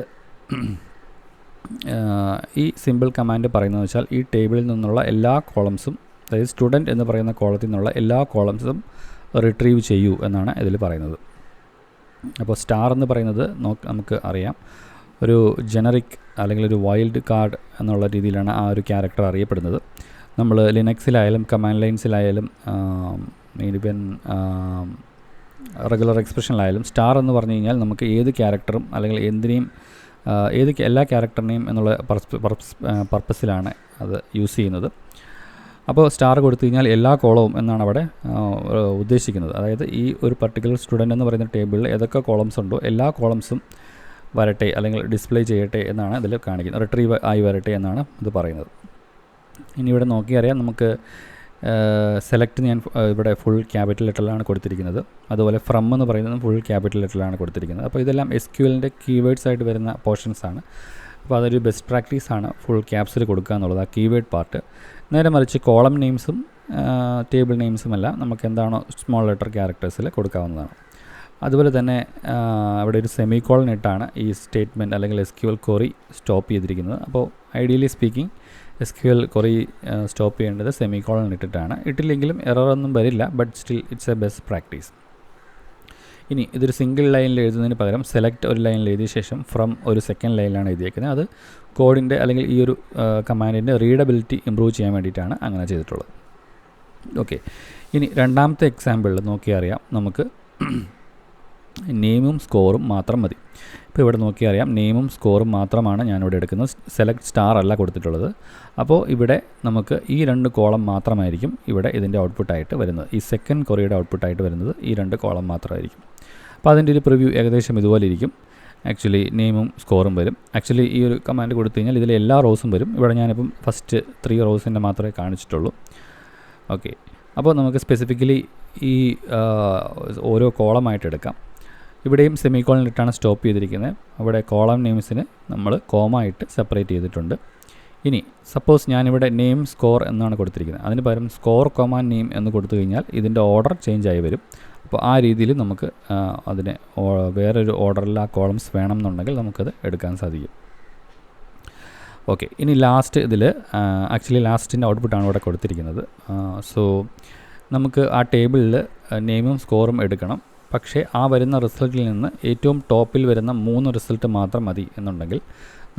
ഈ സിമ്പിൾ കമാൻഡ് പറയുന്നത് വെച്ചാൽ ഈ ടേബിളിൽ നിന്നുള്ള എല്ലാ കോളംസും, അതായത് സ്റ്റുഡൻറ്റ് എന്ന് പറയുന്ന കോളത്തിൽ നിന്നുള്ള എല്ലാ കോളംസും റിട്രീവ് ചെയ്യൂ എന്നാണ് ഇതിൽ പറയുന്നത്. അപ്പോൾ സ്റ്റാർ എന്ന് പറയുന്നത് നമുക്ക് അറിയാം, ഒരു ജനറിക് അല്ലെങ്കിൽ ഒരു വൈൽഡ് കാർഡ് എന്നുള്ള രീതിയിലാണ് ആ ഒരു ക്യാരക്ടർ അറിയപ്പെടുന്നത്. നമ്മൾ ലിനക്സിലായാലും കമാൻഡ് ലൈൻസിലായാലും ഈവൻ റെഗുലർ എക്സ്പ്രഷനിലായാലും സ്റ്റാർ എന്ന് പറഞ്ഞു കഴിഞ്ഞാൽ നമുക്ക് ഏത് ക്യാരക്ടറും അല്ലെങ്കിൽ എല്ലാ ക്യാരക്ടറിനെയും എന്നുള്ള പർപ്പസിലാണ് അത് യൂസ് ചെയ്യുന്നത്. അപ്പോൾ സ്റ്റാർ കൊടുത്തു കഴിഞ്ഞാൽ എല്ലാ കോളവും എന്നാണ് അവിടെ ഉദ്ദേശിക്കുന്നത്. അതായത് ഈ ഒരു പർട്ടിക്കുലർ സ്റ്റുഡൻ്റ് എന്ന് പറയുന്ന ടേബിളിൽ ഏതൊക്കെ കോളംസ് ഉണ്ടോ എല്ലാ കോളംസും വരട്ടെ അല്ലെങ്കിൽ ഡിസ്പ്ലേ ചെയ്യട്ടെ എന്നാണ് ഇതിൽ കാണിക്കുന്നത്, റിട്രീവ് ആയി വരട്ടെ എന്നാണ് ഇത് പറയുന്നത്. ഇനി ഇവിടെ നോക്കിയറിയാം, നമുക്ക് സെലക്ട് ഞാൻ ഇവിടെ ഫുൾ ക്യാപിറ്റൽ ലെറ്ററിലാണ് കൊടുത്തിരിക്കുന്നത്. അതുപോലെ ഫ്രം എന്ന് പറയുന്നത് ഫുൾ ക്യാപിറ്റൽ ലെറ്ററിലാണ് കൊടുത്തിരിക്കുന്നത്. അപ്പോൾ ഇതെല്ലാം SQLൻ്റെ കീവേഡ്സ് ആയിട്ട് വരുന്ന പോർഷൻസാണ്. അപ്പോൾ അതൊരു ബെസ്റ്റ് പ്രാക്ടീസാണ് ഫുൾ ക്യാപ്സിൽ കൊടുക്കുക എന്നുള്ളത്, ആ കീവേഡ് പാർട്ട്. നേരെ മറിച്ച് കോളം നെയിംസും ടേബിൾ നെയിംസും എല്ലാം നമുക്ക് എന്താണോ സ്മോൾ ലെറ്റർ ക്യാരക്ടേഴ്സിൽ കൊടുക്കാവുന്നതാണ്. അതുപോലെ തന്നെ അവിടെ ഒരു സെമി കോളൻ ഇട്ടാണ് ഈ സ്റ്റേറ്റ്മെൻറ്റ് അല്ലെങ്കിൽ SQL ക്വറി സ്റ്റോപ്പ് ചെയ്തിരിക്കുന്നത്. അപ്പോൾ ideally speaking SQL query stop ചെയ്യേണ്ടത് സെമി കോളൻ ഇട്ടിട്ടാണ്. ഇട്ടില്ലെങ്കിലും എറർ ഒന്നും വരില്ല, but still it's A best practice. ഇനി ഇതൊരു സിംഗിൾ ലൈനിൽ എഴുതുന്നതിന് പകരം സെലക്ട് ഒരു ലൈനിൽ എഴുതിയ ശേഷം ഫ്രം ഒരു സെക്കൻഡ് ലൈനിലാണ് എഴുതിയേക്കുന്നത്. അത് കോഡിൻ്റെ അല്ലെങ്കിൽ ഈ ഒരു കമാൻഡിൻ്റെ റീഡബിലിറ്റി ഇമ്പ്രൂവ് ചെയ്യാൻ വേണ്ടിയിട്ടാണ് അങ്ങനെ ചെയ്തിട്ടുള്ളത്. ഓക്കെ, ഇനി രണ്ടാമത്തെ എക്സാമ്പിളിൽ നോക്കിയാൽ അറിയാം നമുക്ക് നെയിമും സ്കോറും മാത്രം മതി. ഇപ്പോൾ ഇവിടെ നോക്കിയാൽ അറിയാം നെയിമും സ്കോറും മാത്രമാണ് ഞാനിവിടെ എടുക്കുന്നത്. സെലക്ട് സ്റ്റാർ അല്ല കൊടുത്തിട്ടുള്ളത്. അപ്പോൾ ഇവിടെ നമുക്ക് ഈ 2 കോളം മാത്രമായിരിക്കും ഇവിടെ ഇതിൻ്റെ ഔട്ട്പുട്ടായിട്ട് വരുന്നത്. ഈ സെക്കൻഡ് ക്വറിയുടെ ഔട്ട്പുട്ടായിട്ട് വരുന്നത് ഈ 2 കോളം മാത്രമായിരിക്കും. അപ്പോൾ അതിൻ്റെ ഒരു പ്രിവ്യൂ ഏകദേശം ഇതുപോലെ ഇരിക്കും. ആക്ച്വലി നെയിമും സ്കോറും വരും. ആക്ച്വലി ഈ ഒരു കമാൻഡ് കൊടുത്തു കഴിഞ്ഞാൽ ഇതിൽ എല്ലാ റോസും വരും. ഇവിടെ ഞാനിപ്പം ഫസ്റ്റ് 3 റോസിൻ്റെ മാത്രമേ കാണിച്ചിട്ടുള്ളൂ. ഓക്കെ, അപ്പോൾ നമുക്ക് സ്പെസിഫിക്കലി ഈ ഓരോ കോളമായിട്ട് എടുക്കാം. ഇവിടെയും സെമിക്കോളനിട്ടാണ് സ്റ്റോപ്പ് ചെയ്തിരിക്കുന്നത്. അവിടെ കോളം നെയിംസിന് നമ്മൾ കോമായിട്ട് സെപ്പറേറ്റ് ചെയ്തിട്ടുണ്ട്. ഇനി സപ്പോസ് ഞാനിവിടെ നെയിം സ്കോർ എന്നാണ് കൊടുത്തിരിക്കുന്നത്. അതിന് പകരം സ്കോർ കോമ നെയിം എന്ന് കൊടുത്തു കഴിഞ്ഞാൽ ഇതിൻ്റെ ഓർഡർ ചേഞ്ച് ആയി വരും. അപ്പോൾ ആ രീതിയിൽ നമുക്ക് അതിനെ വേറൊരു ഓർഡറിൽ ആ കോളംസ് വേണം എന്നുണ്ടെങ്കിൽ നമുക്കത് എടുക്കാൻ സാധിക്കും. ഓക്കെ, ഇനി ലാസ്റ്റ് ഇതിൽ ആക്ച്വലി ലാസ്റ്റിൻ്റെ ഔട്ട്പുട്ടാണ് ഇവിടെ കൊടുത്തിരിക്കുന്നത്. സോ നമുക്ക് ആ ടേബിളിൽ നെയിമും സ്കോറും എടുക്കണം. പക്ഷേ ആ വരുന്ന റിസൾട്ടിൽ നിന്ന് ഏറ്റവും ടോപ്പിൽ വരുന്ന 3 റിസൾട്ട് മാത്രം മതി എന്നുണ്ടെങ്കിൽ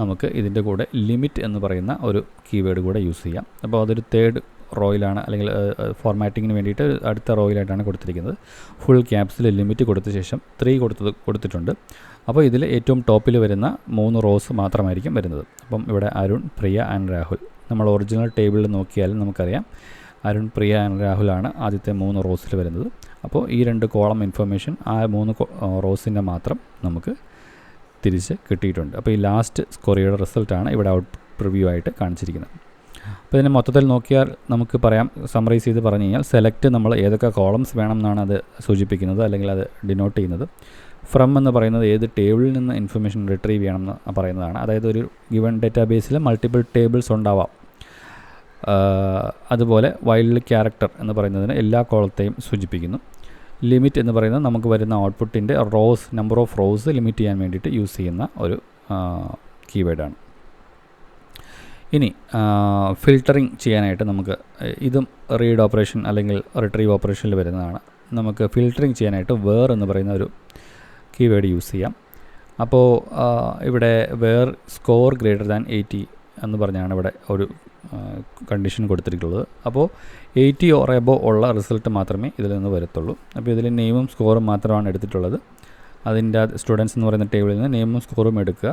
നമുക്ക് ഇതിൻ്റെ കൂടെ ലിമിറ്റ് എന്ന് പറയുന്ന ഒരു കീവേഡ് കൂടെ യൂസ് ചെയ്യാം. അപ്പോൾ അതൊരു തേർഡ് റോയിലാണ്, അല്ലെങ്കിൽ ഫോർമാറ്റിങ്ങിന് വേണ്ടിയിട്ട് അടുത്ത റോയിലായിട്ടാണ് കൊടുത്തിരിക്കുന്നത്. ഫുൾ ക്യാപ്സിൽ ലിമിറ്റ് കൊടുത്ത ശേഷം 3 കൊടുത്തിട്ടുണ്ട്. അപ്പോൾ ഇതിൽ ഏറ്റവും ടോപ്പിൽ വരുന്ന 3 റോസ് മാത്രമായിരിക്കും വരുന്നത്. അപ്പം ഇവിടെ അരുൺ, പ്രിയ ആൻഡ് രാഹുൽ. നമ്മൾ ഒറിജിനൽ ടേബിളിൽ നോക്കിയാലും നമുക്കറിയാം അരുൺ, പ്രിയ ആൻഡ് രാഹുലാണ് ആദ്യത്തെ 3 റോസിൽ വരുന്നത്. അപ്പോൾ ഈ 2 കോളം ഇൻഫർമേഷൻ ആ 3 റോസിൻ്റെ മാത്രം നമുക്ക് തിരിച്ച് കിട്ടിയിട്ടുണ്ട്. അപ്പോൾ ഈ ലാസ്റ്റ് സ്കോറിയുടെ റിസൾട്ടാണ് ഇവിടെ ഔട്ട് പ്രിവ്യൂ ആയിട്ട് കാണിച്ചിരിക്കുന്നത്. അപ്പോൾ ഇതിനെ മൊത്തത്തിൽ നോക്കിയാൽ നമുക്ക് പറയാം, സമ്മറൈസ് ചെയ്ത് പറഞ്ഞു കഴിഞ്ഞാൽ സെലക്ട് നമ്മൾ ഏതൊക്കെ കോളംസ് വേണം എന്നാണ് അത് സൂചിപ്പിക്കുന്നത്, അല്ലെങ്കിൽ അത് ഡിനോട്ട് ചെയ്യുന്നത്. ഫ്രം എന്ന് പറയുന്നത് ഏത് ടേബിളിൽ നിന്ന് ഇൻഫർമേഷൻ റിട്രീവ് ചെയ്യണം എന്ന് പറയുന്നതാണ്. അതായത് ഒരു ഗിവൺ ഡേറ്റാബേസിൽ മൾട്ടിപ്പിൾ ടേബിൾസ് ഉണ്ടാവാം. അതുപോലെ വൈൽഡ് ക്യാരക്ടർ എന്ന് പറയുന്നതിന് എല്ലാ കോളത്തെയും സൂചിപ്പിക്കുന്നു. ലിമിറ്റ് എന്ന് പറയുന്നത് നമുക്ക് വരുന്ന ഔട്ട്പുട്ടിൻ്റെ നമ്പർ ഓഫ് റോസ് ലിമിറ്റ് ചെയ്യാൻ വേണ്ടിയിട്ട് യൂസ് ചെയ്യുന്ന ഒരു കീവേഡാണ്. ഇനി ഫിൽട്ടറിങ് ചെയ്യാനായിട്ട് നമുക്ക് ഇതും റീഡ് ഓപ്പറേഷൻ അല്ലെങ്കിൽ റിട്രീവ് ഓപ്പറേഷനിൽ വരുന്നതാണ്. നമുക്ക് ഫിൽട്ടറിങ് ചെയ്യാനായിട്ട് വേർ എന്ന് പറയുന്ന ഒരു കീവേഡ് യൂസ് ചെയ്യാം. അപ്പോൾ ഇവിടെ വേർ സ്കോർ ഗ്രേറ്റർ ദാൻ 80 എന്ന് പറഞ്ഞാണ് ഇവിടെ ഒരു കണ്ടീഷൻ കൊടുത്തിട്ടുള്ളത്. അപ്പോൾ 80 ഓർ എബോവ് ഉള്ള റിസൾട്ട് മാത്രമേ ഇതിൽ നിന്ന് വരത്തുള്ളൂ. അപ്പോൾ ഇതിൽ നെയിമും സ്കോറും മാത്രമാണ് എടുത്തിട്ടുള്ളത്. അതിൻ്റെ സ്റ്റുഡൻസ് എന്ന് പറയുന്ന ടേബിളിൽ നിന്ന് നെയിമും സ്കോറും എടുക്കുക.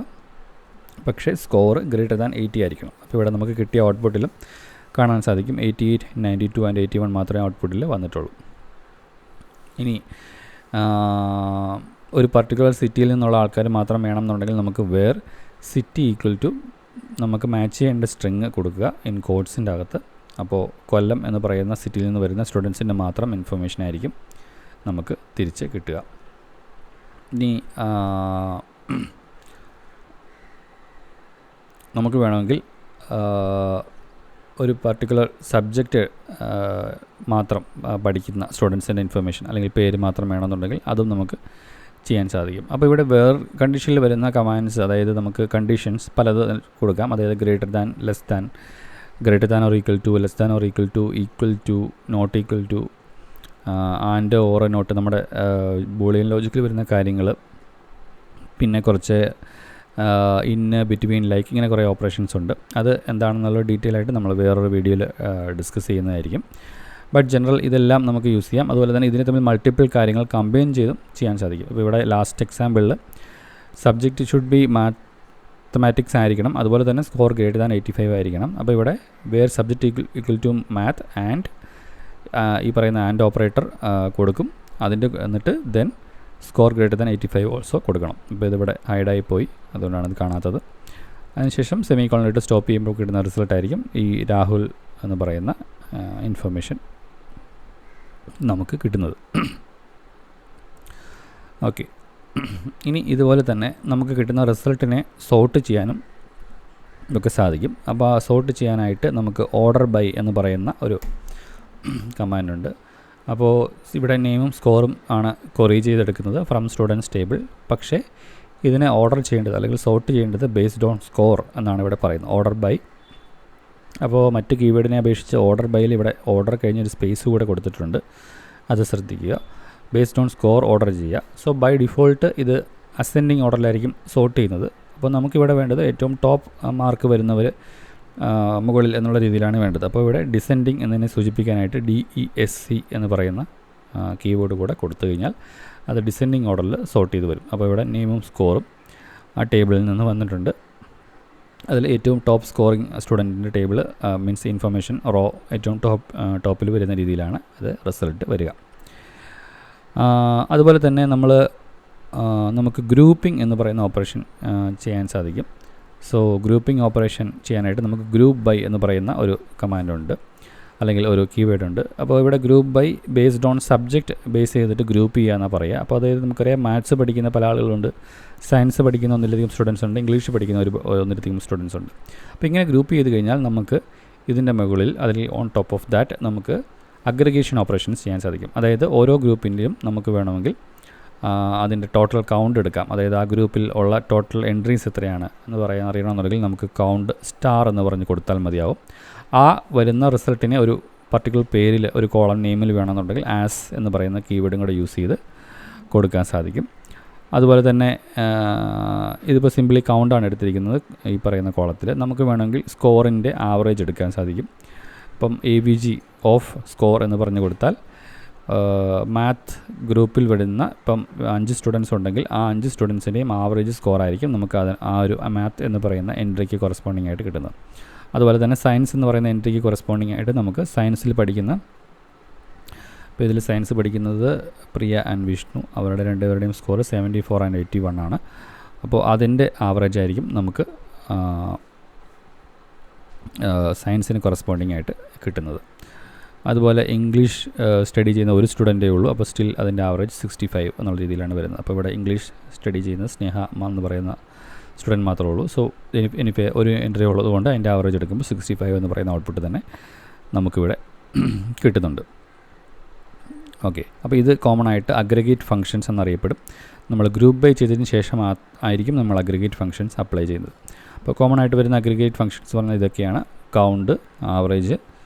പക്ഷേ സ്കോർ ഗ്രേറ്റർ ദാൻ 80 ആയിരിക്കണം. അപ്പോൾ ഇവിടെ നമുക്ക് കിട്ടിയ ഔട്ട്പുട്ടിലും കാണാൻ സാധിക്കും 88, 92 ആൻഡ് 81 മാത്രമേ ഔട്ട്പുട്ടിൽ വന്നിട്ടുള്ളൂ. ഇനി ഒരു പർട്ടിക്കുലർ സിറ്റിയിൽ നിന്നുള്ള ആൾക്കാർ മാത്രം വേണമെന്നുണ്ടെങ്കിൽ നമുക്ക് വേർ സിറ്റി ഈക്വൽ ടു നമുക്ക് മാച്ച് ചെയ്യേണ്ട സ്ട്രിങ് കൊടുക്കുക ഇൻ കോഡ്സിൻ്റെ അകത്ത്. അപ്പോൾ കൊല്ലം എന്ന് പറയുന്ന സിറ്റിയിൽ നിന്ന് വരുന്ന സ്റ്റുഡൻസിൻ്റെ മാത്രം ഇൻഫർമേഷൻ ആയിരിക്കും നമുക്ക് തിരിച്ച് കിട്ടുക. ഇനി നമുക്ക് വേണമെങ്കിൽ ഒരു പർട്ടിക്കുലർ സബ്ജക്റ്റ് മാത്രം പഠിക്കുന്ന സ്റ്റുഡൻസിൻ്റെ ഇൻഫർമേഷൻ അല്ലെങ്കിൽ പേര് മാത്രം വേണമെന്നുണ്ടെങ്കിൽ അതും നമുക്ക് ചെയ്യാൻ സാധിക്കും. അപ്പോൾ ഇവിടെ വേർ കണ്ടീഷനിൽ വരുന്ന കമാൻഡ്സ്, അതായത് നമുക്ക് കണ്ടീഷൻസ് പലത് കൊടുക്കാം. അതായത് greater than, less than, greater than or equal to, less than or equal to, not equal to, and or not, നമ്മുടെ ബൂളിയൻ ലോജിക്കിൽ വരുന്ന കാര്യങ്ങൾ. പിന്നെ കുറച്ച് ഇന്ന്, ബിറ്റ്വീൻ, ലൈക്ക്, ഇങ്ങനെ കുറേ ഓപ്പറേഷൻസ് ഉണ്ട്. അത് എന്താണെന്നുള്ള ഡീറ്റെയിൽ ആയിട്ട് നമ്മൾ വേറൊരു വീഡിയോയിൽ ഡിസ്കസ് ചെയ്യുന്നതായിരിക്കും. ബട്ട് ജനറൽ ഇതെല്ലാം നമുക്ക് യൂസ് ചെയ്യാം. അതുപോലെ തന്നെ ഇതിനെ തമ്മിൽ മൾട്ടിപ്പിൾ കാര്യങ്ങൾ കമ്പൈൻ ചെയ്തും ചെയ്യാൻ സാധിക്കും. ഇപ്പോൾ ഇവിടെ ലാസ്റ്റ് എക്സാമ്പിളിൽ സബ്ജക്റ്റ് ഷുഡ് ബി മാത്തമാറ്റിക്സ് ആയിരിക്കണം. അതുപോലെ തന്നെ സ്കോർ ഗ്രേറ്റർ ദാൻ 85 ആയിരിക്കണം. അപ്പോൾ ഇവിടെ where subject equal to math and ഈ പറയുന്ന ആൻഡ് ഓപ്പറേറ്റർ കൊടുക്കും. എന്നിട്ട് then score greater than 85 also കൊടുക്കണം. ഇപ്പോൾ ഇതിവിടെ ഹൈഡായി പോയി, അതുകൊണ്ടാണ് ഇത് കാണാത്തത്. അതിനുശേഷം സെമി കോളനിട്ട് സ്റ്റോപ്പ് ചെയ്യുമ്പോൾ കിട്ടുന്ന റിസൾട്ടായിരിക്കും ഈ രാഹുൽ എന്ന് പറയുന്ന ഇൻഫർമേഷൻ നമുക്ക് കിട്ടുന്നത്. ഓക്കെ, ഇനി ഇതുപോലെ തന്നെ നമുക്ക് കിട്ടുന്ന റിസൾട്ടിനെ സോർട്ട് ചെയ്യാനും ഒക്കെ സാധിക്കും. അപ്പോൾ ആ സോർട്ട് ചെയ്യാനായിട്ട് നമുക്ക് ഓർഡർ ബൈ എന്ന് പറയുന്ന ഒരു കമാൻഡുണ്ട്. അപ്പോൾ ഇവിടെ നെയിമും സ്കോറും ആണ് ക്വറി ചെയ്തെടുക്കുന്നത് ഫ്രം സ്റ്റുഡൻസ് ടേബിൾ. പക്ഷേ ഇതിനെ ഓർഡർ ചെയ്യേണ്ടത് അല്ലെങ്കിൽ സോർട്ട് ചെയ്യേണ്ടത് ബേസ്ഡ് ഓൺ സ്കോർ എന്നാണ് ഇവിടെ പറയുന്നത്, ഓർഡർ ബൈ. അപ്പോൾ മറ്റ് കീവേഡിനെ അപേക്ഷിച്ച് ഓർഡർ ബൈയിൽ ഇവിടെ ഓർഡർ കഴിഞ്ഞൊരു സ്പേസ് കൂടെ കൊടുത്തിട്ടുണ്ട്, അത് ശ്രദ്ധിക്കുക. ബേസ്ഡ് ഓൺ സ്കോർ ഓർഡർ ചെയ്യുക. സോ ബൈ ഡിഫോൾട്ട് ഇത് അസെൻഡിങ് ഓർഡറിലായിരിക്കും സോർട്ട് ചെയ്യുന്നത്. അപ്പോൾ നമുക്കിവിടെ വേണ്ടത് ഏറ്റവും ടോപ്പ് മാർക്ക് വരുന്നവർ മുകളിൽ എന്നുള്ള രീതിയിലാണ് വേണ്ടത്. അപ്പോൾ ഇവിടെ ഡിസെൻഡിങ് എന്നതിനെ സൂചിപ്പിക്കാനായിട്ട് DESC എന്ന് പറയുന്ന കീവേഡ് കൂടെ കൊടുത്തു കഴിഞ്ഞാൽ അത് ഡിസെൻഡിങ് ഓർഡറിൽ സോർട്ട് ചെയ്ത് വരും. അപ്പോൾ ഇവിടെ നെയിമും സ്കോറും ആ ടേബിളിൽ നിന്ന് വന്നിട്ടുണ്ട്. അതിൽ ഏറ്റവും ടോപ്പ് സ്കോറിങ് സ്റ്റുഡൻറ്റിൻ്റെ ടേബിൾ മീൻസ് ഇൻഫർമേഷൻ റോ ഏറ്റവും ടോപ്പിൽ വരുന്ന രീതിയിലാണ് അത് റിസൾട്ട് വരിക. അതുപോലെ തന്നെ നമുക്ക് ഗ്രൂപ്പിംഗ് എന്ന് പറയുന്ന ഓപ്പറേഷൻ ചെയ്യാൻ സാധിക്കും. സോ ഗ്രൂപ്പിംഗ് ഓപ്പറേഷൻ ചെയ്യാനായിട്ട് നമുക്ക് ഗ്രൂപ്പ് ബൈ എന്ന് പറയുന്ന ഒരു കമാൻഡുണ്ട്, അല്ലെങ്കിൽ ഒരു കീവേഡ് ഉണ്ട്. അപ്പോൾ ഇവിടെ group by based on subject base ചെയ്തിട്ട് ഗ്രൂപ്പ് ചെയ്യുക എന്നാണ് പറയുക. അപ്പോൾ അതായത് നമുക്കറിയാം മാത്സ് പഠിക്കുന്ന പല ആളുകളുണ്ട്, സയൻസ് പഠിക്കുന്ന ഒന്നിലധികം സ്റ്റുഡൻസ് ഉണ്ട്, ഇംഗ്ലീഷ് പഠിക്കുന്ന ഒന്നിലധികം സ്റ്റുഡൻസ് ഉണ്ട്. അപ്പോൾ ഇങ്ങനെ ഗ്രൂപ്പ് ചെയ്ത് കഴിഞ്ഞാൽ നമുക്ക് ഇതിൻ്റെ മുകളിൽ അതിൽ ഓൺ ടോപ്പ് ഓഫ് ദാറ്റ് നമുക്ക് അഗ്രിഗേഷൻ ഓപ്പറേഷൻസ് ചെയ്യാൻ സാധിക്കും. അതായത് ഓരോ ഗ്രൂപ്പിൻ്റെയും നമുക്ക് വേണമെങ്കിൽ അതിൻ്റെ ടോട്ടൽ കൗണ്ട് എടുക്കാം. അതായത് ആ ഗ്രൂപ്പിൽ ഉള്ള ടോട്ടൽ എൻട്രീസ് എത്രയാണ് എന്ന് അറിയണമെന്നുണ്ടെങ്കിൽ നമുക്ക് കൗണ്ട് സ്റ്റാർ എന്ന് പറഞ്ഞ് കൊടുത്താൽ മതിയാവും. ആ വരുന്ന റിസൾട്ടിനെ ഒരു പർട്ടിക്കുലർ പേരിൽ ഒരു കോളം നെയിമിൽ വേണമെന്നുണ്ടെങ്കിൽ ആസ് എന്ന് പറയുന്ന കീവേഡും കൂടെ യൂസ് ചെയ്ത് കൊടുക്കാൻ സാധിക്കും. അതുപോലെ തന്നെ ഇതിപ്പോൾ സിംപ്ലി കൗണ്ടാണ് എടുത്തിരിക്കുന്നത് ഈ പറയുന്ന കോളത്തിൽ. നമുക്ക് വേണമെങ്കിൽ സ്കോറിൻ്റെ ആവറേജ് എടുക്കാൻ സാധിക്കും. ഇപ്പം AVG ഓഫ് സ്കോർ എന്ന് പറഞ്ഞു കൊടുത്താൽ മാത്ത് ഗ്രൂപ്പിൽ വരുന്ന ഇപ്പം 5 സ്റ്റുഡൻസ് ഉണ്ടെങ്കിൽ ആ 5 സ്റ്റുഡൻസിൻ്റെയും ആവറേജ് സ്കോർ ആയിരിക്കും നമുക്ക് ആ ഒരു മാത്ത് എന്ന് പറയുന്ന എൻട്രിക്ക് കൊറസ്പോണ്ടിങ് ആയിട്ട് കിട്ടുന്നത്. അതുപോലെ തന്നെ സയൻസ് എന്ന് പറയുന്ന എൻട്രിക്ക് കൊറസ്പോണ്ടിങ് ആയിട്ട് നമുക്ക് സയൻസിൽ പഠിക്കുന്ന, ഇപ്പോൾ ഇതിൽ സയൻസ് പഠിക്കുന്നത് പ്രിയ ആൻഡ് വിഷ്ണു, അവരുടെ രണ്ടുപേരുടെയും സ്കോർ 74 and 81 ആണ്. അപ്പോൾ അതിൻ്റെ ആവറേജ് ആയിരിക്കും നമുക്ക് സയൻസിന് കൊറസ്പോണ്ടിങ് ആയിട്ട് കിട്ടുന്നത്. അതുപോലെ ഇംഗ്ലീഷ് സ്റ്റഡി ചെയ്യുന്ന ഒരു സ്റ്റുഡൻറ്റേ ഉള്ളൂ. അപ്പോൾ സ്റ്റിൽ അതിൻ്റെ ആവറേജ് 65 എന്നുള്ള രീതിയിലാണ് വരുന്നത്. അപ്പോൾ ഇവിടെ ഇംഗ്ലീഷ് സ്റ്റഡി ചെയ്യുന്ന സ്നേഹ എന്ന് പറയുന്ന സ്റ്റുഡൻറ്റ് മാത്രമേ ഉള്ളൂ. സോ എനിക്ക് ഒരു എൻട്രി ഉള്ളതുകൊണ്ട് അതിൻ്റെ ആവറേജ് എടുക്കുമ്പോൾ 65 എന്ന് പറയുന്ന ഔട്ട്പുട്ട് തന്നെ നമുക്കിവിടെ കിട്ടുന്നുണ്ട്. ഓക്കെ, അപ്പോൾ ഇത് കോമൺ ആയിട്ട് അഗ്രിഗേറ്റ് ഫങ്ഷൻസ് എന്നറിയപ്പെടും. നമ്മൾ ഗ്രൂപ്പ് ബൈ ചെയ്തതിന് ശേഷം ആയിരിക്കും നമ്മൾ അഗ്രിഗേറ്റ് ഫങ്ഷൻസ് അപ്ലൈ ചെയ്യുന്നത്. അപ്പോൾ കോമൺ ആയിട്ട് വരുന്ന അഗ്രിഗേറ്റ് ഫങ്ഷൻസ് പറഞ്ഞാൽ ഇതൊക്കെയാണ്: count, average,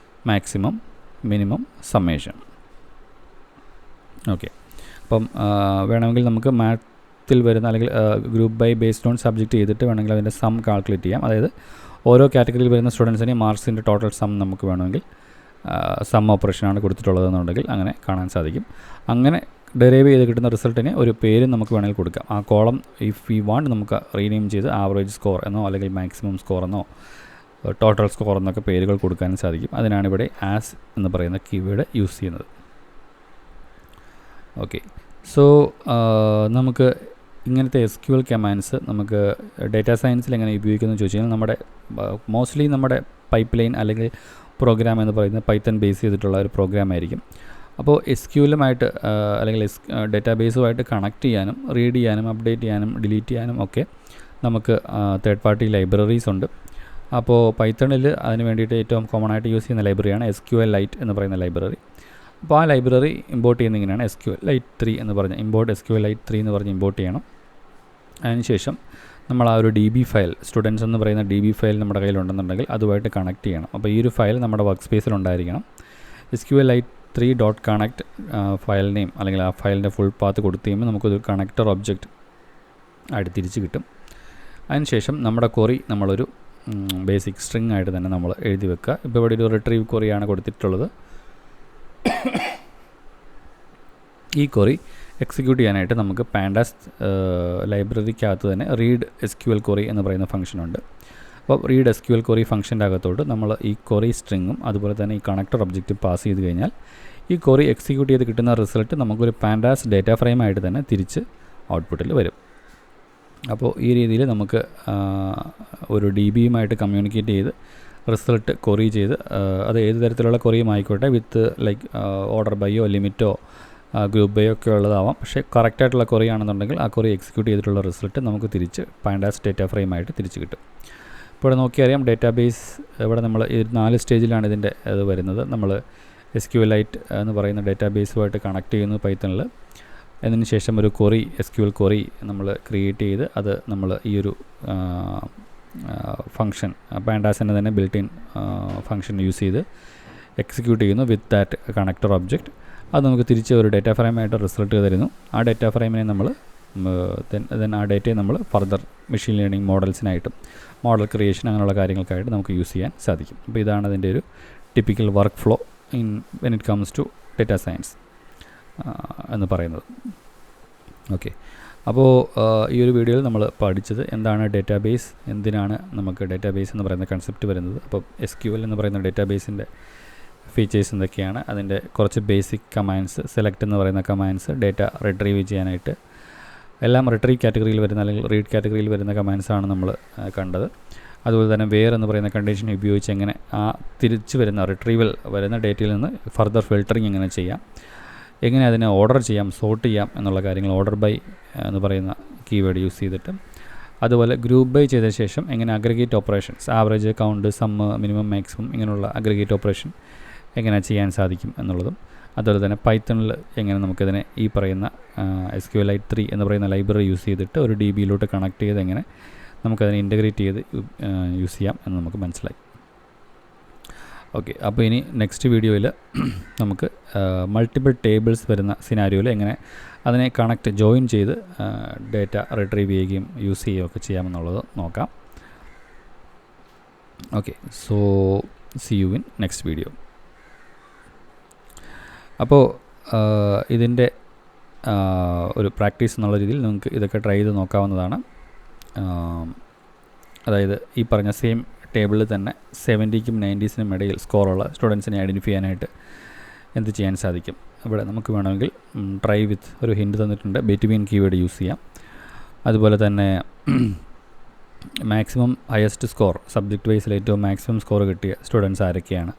maximum, minimum, summation. Okay, അപ്പം വേണമെങ്കിൽ നമുക്ക് മാത്തിൽ വരുന്ന അല്ലെങ്കിൽ group by based on subject ചെയ്തിട്ട് വേണമെങ്കിൽ അതിൻ്റെ സം കാൽക്കുലേറ്റ് ചെയ്യാം. അതായത് ഓരോ കാറ്റഗറിയിൽ വരുന്ന സ്റ്റുഡൻസിൻ്റെയും മാർക്സിൻ്റെ ടോട്ടൽ സം നമുക്ക് വേണമെങ്കിൽ സം ഓപ്പറേഷനാണ് കൊടുത്തിട്ടുള്ളതെന്നുണ്ടെങ്കിൽ അങ്ങനെ കാണാൻ സാധിക്കും. അങ്ങനെ ഡെറൈവ് ചെയ്ത് കിട്ടുന്ന റിസൾട്ടിന് ഒരു പേര് നമുക്ക് വേണമെങ്കിൽ കൊടുക്കാം. ആ കോളം ഇഫ് വി വാണ്ട് നമുക്ക് റീനെയിം ചെയ്ത് ആവറേജ് സ്കോർ എന്നോ അല്ലെങ്കിൽ മാക്സിമം സ്കോർ എന്നോ ടോട്ടൽ സ്കോർ എന്നൊക്കെ പേരുകൾ കൊടുക്കാനും സാധിക്കും. അതിനാണ് ഇവിടെ ആസ് എന്ന് പറയുന്ന കീവേഡ് യൂസ് ചെയ്യുന്നത്. ഓക്കെ, സോ നമുക്ക് ഇങ്ങനത്തെ SQL കമാൻഡ്സ് നമുക്ക് ഡേറ്റാ സയൻസിൽ എങ്ങനെ ഉപയോഗിക്കുന്നത് ചോദിച്ചു കഴിഞ്ഞാൽ മോസ്റ്റ്ലി നമ്മുടെ പൈപ്പ് ലൈൻ അല്ലെങ്കിൽ പ്രോഗ്രാം എന്ന് പറയുന്നത് പൈത്തൺ ബേസ് ചെയ്തിട്ടുള്ള ഒരു പ്രോഗ്രാം ആയിരിക്കും. അപ്പോൾ SQLുമായിട്ട് അല്ലെങ്കിൽ ഡേറ്റാബേസുമായിട്ട് കണക്ട് ചെയ്യാനും റീഡ് ചെയ്യാനും അപ്ഡേറ്റ് ചെയ്യാനും ഡിലീറ്റ് ചെയ്യാനും ഒക്കെ നമുക്ക് തേർഡ് പാർട്ടി ലൈബ്രറീസ് ഉണ്ട്. അപ്പോൾ പൈത്തണിൽ അതിന് വേണ്ടിയിട്ട് ഏറ്റവും കോമൺ ആയിട്ട് യൂസ് ചെയ്യുന്ന ലൈബ്രറിയാണ് SQLite എന്ന് പറയുന്ന ലൈബ്രറി. അപ്പോൾ ആ ലൈബ്രറി ഇമ്പോർട്ട് ചെയ്യുന്ന ഇങ്ങനെയാണ്: SQLite 3 എന്ന് പറഞ്ഞ് ഇമ്പോർട്ട് SQLite 3 എന്ന് പറഞ്ഞ് ഇമ്പോർട്ട് ചെയ്യണം. അതിനുശേഷം നമ്മൾ ആ ഒരു DB ഫയൽ, സ്റ്റുഡൻസ് എന്ന് പറയുന്ന DB ഫയൽ നമ്മുടെ കയ്യിലുണ്ടെന്നുണ്ടെങ്കിൽ അതുമായിട്ട് കണക്ട് ചെയ്യണം. അപ്പോൾ ഈ ഒരു ഫയൽ നമ്മുടെ വർക്ക് സ്പേസിൽ ഉണ്ടായിരിക്കണം. SQLite 3.connect ഫയൽ നെയിം അല്ലെങ്കിൽ ആ ഫയലിൻ്റെ ഫുൾ പാത്ത് കൊടുത്തു കഴിയുമ്പോൾ നമുക്കൊരു കണക്ടർ ഒബ്ജക്റ്റ് ആയിട്ട് തിരിച്ച് കിട്ടും. അതിനുശേഷം നമ്മുടെ ക്വറി നമ്മളൊരു ബേസിക് സ്ട്രിങ് ആയിട്ട് തന്നെ നമ്മൾ എഴുതി വെക്കുക. ഇപ്പോൾ ഇവിടെ ഒരു റിട്രീവ് ക്വറിയാണ് കൊടുത്തിട്ടുള്ളത്. ഈ ക്വറി എക്സിക്യൂട്ട് ചെയ്യാനായിട്ട് നമുക്ക് പാൻഡാസ് ലൈബ്രറിക്കകത്ത് തന്നെ റീഡ് SQL ക്വറി എന്ന് പറയുന്ന ഫംഗ്ഷനുണ്ട്. അപ്പോൾ റീഡ് SQL ക്വറി ഫംഗ്ഷൻ്റെ അകത്തോട്ട് നമ്മൾ ഈ ക്വറി സ്ട്രിങ്ങും അതുപോലെ തന്നെ ഈ കണക്ടർ ഒബ്ജക്റ്റ് പാസ് ചെയ്ത് കഴിഞ്ഞാൽ ഈ ക്വറി എക്സിക്യൂട്ട് ചെയ്ത് കിട്ടുന്ന റിസൾട്ട് നമുക്കൊരു പാൻഡാസ് ഡേറ്റ ഫ്രെയിമായിട്ട് തന്നെ തിരിച്ച് ഔട്ട്പുട്ടിൽ വരും. അപ്പോൾ ഈ രീതിയിൽ നമുക്ക് ഒരു DBയുമായിട്ട് കമ്മ്യൂണിക്കേറ്റ് ചെയ്ത് റിസൾട്ട് ക്വറി ചെയ്ത് അത് ഏത് തരത്തിലുള്ള ക്വറിയും ആയിക്കോട്ടെ, വിത്ത് ലൈക്ക് ഓർഡർ ബൈയോ ലിമിറ്റോ ഗ്രൂപ്പ് ബൈയോ ഒക്കെ ഉള്ളതാവാം. പക്ഷേ കറക്റ്റായിട്ടുള്ള ക്വറി ആണെന്നുണ്ടെങ്കിൽ ആ ക്വറി എക്സിക്യൂട്ട് ചെയ്തിട്ടുള്ള റിസൾട്ട് നമുക്ക് തിരിച്ച് പാൻഡാസ് ഡേറ്റ ഫ്രെയിമായിട്ട് തിരിച്ച് കിട്ടും. ഇപ്പോൾ ഇവിടെ നോക്കിയറിയാം ഡേറ്റാബേസ് ഇവിടെ നമ്മൾ ഈ 4 സ്റ്റേജിലാണ് ഇതിൻ്റെ ഇത് വരുന്നത്. നമ്മൾ SQLite എന്ന് പറയുന്ന ഡേറ്റാബേസുമായിട്ട് കണക്ട് ചെയ്യുന്നു പൈത്തണിൽ. അതിന് ശേഷം ഒരു ക്വറി SQL ക്വറി നമ്മൾ ക്രിയേറ്റ് ചെയ്ത് അത് നമ്മൾ ഈ ഒരു ഫംഗ്ഷൻ പാൻഡാസിൻ്റെ തന്നെ ബിൽറ്റ് ഇൻ ഫംഗ്ഷൻ യൂസ് ചെയ്ത് എക്സിക്യൂട്ട് ചെയ്യുന്നു വിത്ത് ദാറ്റ് കണക്ടർ ഒബ്ജക്റ്റ്. അത് നമുക്ക് തിരിച്ച് ഒരു ഡേറ്റ ഫ്രെയിമായിട്ട് റിസൾട്ട് തരുന്നു. ആ ഡേറ്റ ഫ്രെയിമിനെ നമ്മൾ ആ ഡേറ്റയെ നമ്മൾ ഫർദർ മെഷീൻ ലേണിംഗ് മോഡൽസിനായിട്ടും മോഡൽ ക്രിയേഷൻ അങ്ങനെയുള്ള കാര്യങ്ങൾക്കായിട്ട് നമുക്ക് യൂസ് ചെയ്യാൻ സാധിക്കും. അപ്പോൾ ഇതാണ് അതിൻ്റെ ഒരു typical workflow when it comes to data science എന്ന് പറയുന്നത്. ഓക്കെ, അപ്പോൾ ഈ ഒരു വീഡിയോയിൽ നമ്മൾ പഠിച്ചത് എന്താണ് ഡേറ്റാബേസ്, എന്തിനാണ് നമുക്ക് ഡേറ്റാബേസ് എന്ന് പറയുന്ന കൺസെപ്റ്റ് വരുന്നത്, അപ്പോൾ SQL എന്ന് പറയുന്ന ഡേറ്റാബേസിൻ്റെ ഫീച്ചേഴ്സ് എന്തൊക്കെയാണ്, അതിൻ്റെ കുറച്ച് ബേസിക് കമാൻഡ്സ്, സെലക്ട് എന്ന് പറയുന്ന കമാൻഡ്സ് ഡേറ്റ റിട്രീവ് ചെയ്യാനായിട്ട്, എല്ലാം റിട്രീവ് കാറ്റഗറിയിൽ വരുന്ന അല്ലെങ്കിൽ റീഡ് കാറ്റഗറിയിൽ വരുന്ന കമാൻഡ്സാണ് നമ്മൾ കണ്ടത്. അതുപോലെ തന്നെ വേർ എന്ന് പറയുന്ന കണ്ടീഷൻ ഉപയോഗിച്ച് എങ്ങനെ ആ തിരിച്ച് വരുന്ന റിട്രീവൽ വരുന്ന ഡേറ്റയിൽ നിന്ന് ഫർദർ ഫിൽട്ടറിങ് എങ്ങനെ ചെയ്യാം, എങ്ങനെ അതിനെ ഓർഡർ ചെയ്യാം, സോർട്ട് ചെയ്യാം എന്നുള്ള കാര്യങ്ങൾ ഓർഡർ ബൈ എന്ന് പറയുന്ന കീവേഡ് യൂസ് ചെയ്തിട്ട്, അതുപോലെ ഗ്രൂപ്പ് ബൈ ചെയ്ത ശേഷം എങ്ങനെ aggregate operations, average, count, sum, minimum, maximum ഇങ്ങനെയുള്ള അഗ്രിഗേറ്റ് ഓപ്പറേഷൻ എങ്ങനെ ചെയ്യാൻ സാധിക്കും എന്നുള്ളതും, അതുപോലെ തന്നെ പൈത്തണിൽ എങ്ങനെ നമുക്കിതിനെ ഈ പറയുന്ന SQLite 3 എന്ന് പറയുന്ന ലൈബ്രറി യൂസ് ചെയ്തിട്ട് ഒരു DBയിലോട്ട് കണക്ട് ചെയ്ത് എങ്ങനെ നമുക്കതിനെ ഇൻ്റഗ്രേറ്റ് ചെയ്ത് യൂസ് ചെയ്യാം എന്ന് നമുക്ക് മനസ്സിലായി. ഓക്കെ, അപ്പോൾ ഇനി നെക്സ്റ്റ് വീഡിയോയിൽ നമുക്ക് മൾട്ടിപ്പിൾ ടേബിൾസ് വരുന്ന സിനാരിയോയിൽ എങ്ങനെ അതിനെ ജോയിൻ ചെയ്ത് ഡേറ്റ റിട്രീവ് ചെയ്യുകയും യൂസ് ചെയ്യുകയും ഒക്കെ ചെയ്യാമെന്നുള്ളത് നോക്കാം. Okay, so C you in next video. അപ്പോൾ ഇതിൻ്റെ ഒരു പ്രാക്ടീസ് എന്നുള്ള രീതിയിൽ നിങ്ങൾക്ക് ഇതൊക്കെ ട്രൈ ചെയ്ത് നോക്കാവുന്നതാണ്. അതായത് ഈ പറഞ്ഞ സെയിം ടേബിളിൽ തന്നെ 70ക്കും 90സിനും ഇടയിൽ സ്കോറുള്ള സ്റ്റുഡൻസിനെ ഐഡൻറ്റിഫൈ ചെയ്യാനായിട്ട് എന്ത് ചെയ്യാൻ സാധിക്കും. ഇവിടെ നമുക്ക് വേണമെങ്കിൽ ട്രൈ വിത്ത് ഒരു ഹിൻഡ് തന്നിട്ടുണ്ട്, ബിറ്റ്വീൻ കീവേഡ് യൂസ് ചെയ്യാം. അതുപോലെ തന്നെ മാക്സിമം ഹയസ്റ്റ് സ്കോർ, സബ്ജക്റ്റ് വൈസിൽ ഏറ്റവും മാക്സിമം സ്കോർ കിട്ടിയ സ്റ്റുഡൻസ് ആരൊക്കെയാണ്,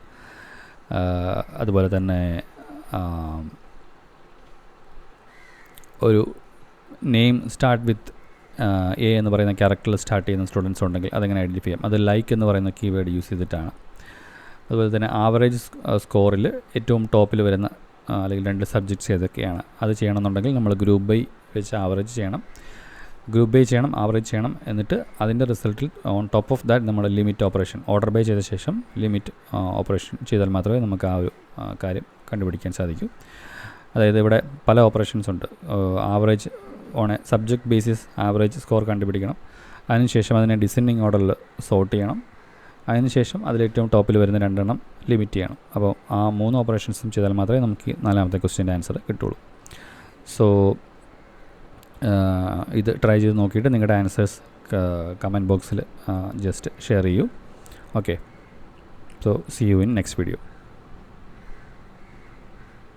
അതുപോലെ തന്നെ ഒരു നെയിം സ്റ്റാർട്ട് വിത്ത് A എന്ന് പറയുന്ന ക്യാരക്ടറിൽ സ്റ്റാർട്ട് ചെയ്യുന്ന സ്റ്റുഡൻസ് ഉണ്ടെങ്കിൽ അതെങ്ങനെ ഐഡൻറ്റിഫൈ ചെയ്യാം, അത് ലൈക്ക് എന്ന് പറയുന്ന കീവേഡ് യൂസ് ചെയ്തിട്ടാണ്. അതുപോലെ തന്നെ ആവറേജ് സ്കോറിൽ ഏറ്റവും ടോപ്പിൽ വരുന്ന അല്ലെങ്കിൽ 2 സബ്ജക്ട്സ് ഏതൊക്കെയാണ്, അത് ചെയ്യണമെന്നുണ്ടെങ്കിൽ നമ്മൾ ഗ്രൂപ്പ് ബൈ വെച്ച് ആവറേജ് ചെയ്യണം, ആവറേജ് ചെയ്യണം. എന്നിട്ട് അതിൻ്റെ റിസൾട്ടിൽ ഓൺ ടോപ്പ് ഓഫ് ദാറ്റ് നമ്മൾ ലിമിറ്റ് ഓപ്പറേഷൻ ഓർഡർ ബൈ ചെയ്ത ശേഷം ലിമിറ്റ് ഓപ്പറേഷൻ ചെയ്താൽ മാത്രമേ നമുക്ക് ആ ഒരു കാര്യം കണ്ടുപിടിക്കാൻ സാധിക്കൂ. അതായത് ഇവിടെ പല ഓപ്പറേഷൻസ് ഉണ്ട്. Average on A subject basis average score കണ്ടുപിടിക്കണം, അതിനുശേഷം അതിനെ ഡിസെൻഡിങ് ഓർഡറിൽ സോർട്ട് ചെയ്യണം, അതിനുശേഷം അതിലേറ്റവും ടോപ്പിൽ വരുന്ന 2 എണ്ണം ലിമിറ്റ് ചെയ്യണം. അപ്പോൾ ആ 3 ഓപ്പറേഷൻസും ചെയ്താൽ മാത്രമേ നമുക്ക് 4ാമത്തെ ക്വസ്റ്റ്യൻ്റെ ആൻസർ കിട്ടുള്ളൂ. സോ ഇത് ട്രൈ ചെയ്ത് നോക്കിയിട്ട് നിങ്ങളുടെ ആൻസേഴ്സ് കമൻറ്റ് ബോക്സിൽ ജസ്റ്റ് ഷെയർ ചെയ്യൂ. Okay, so C you in next video.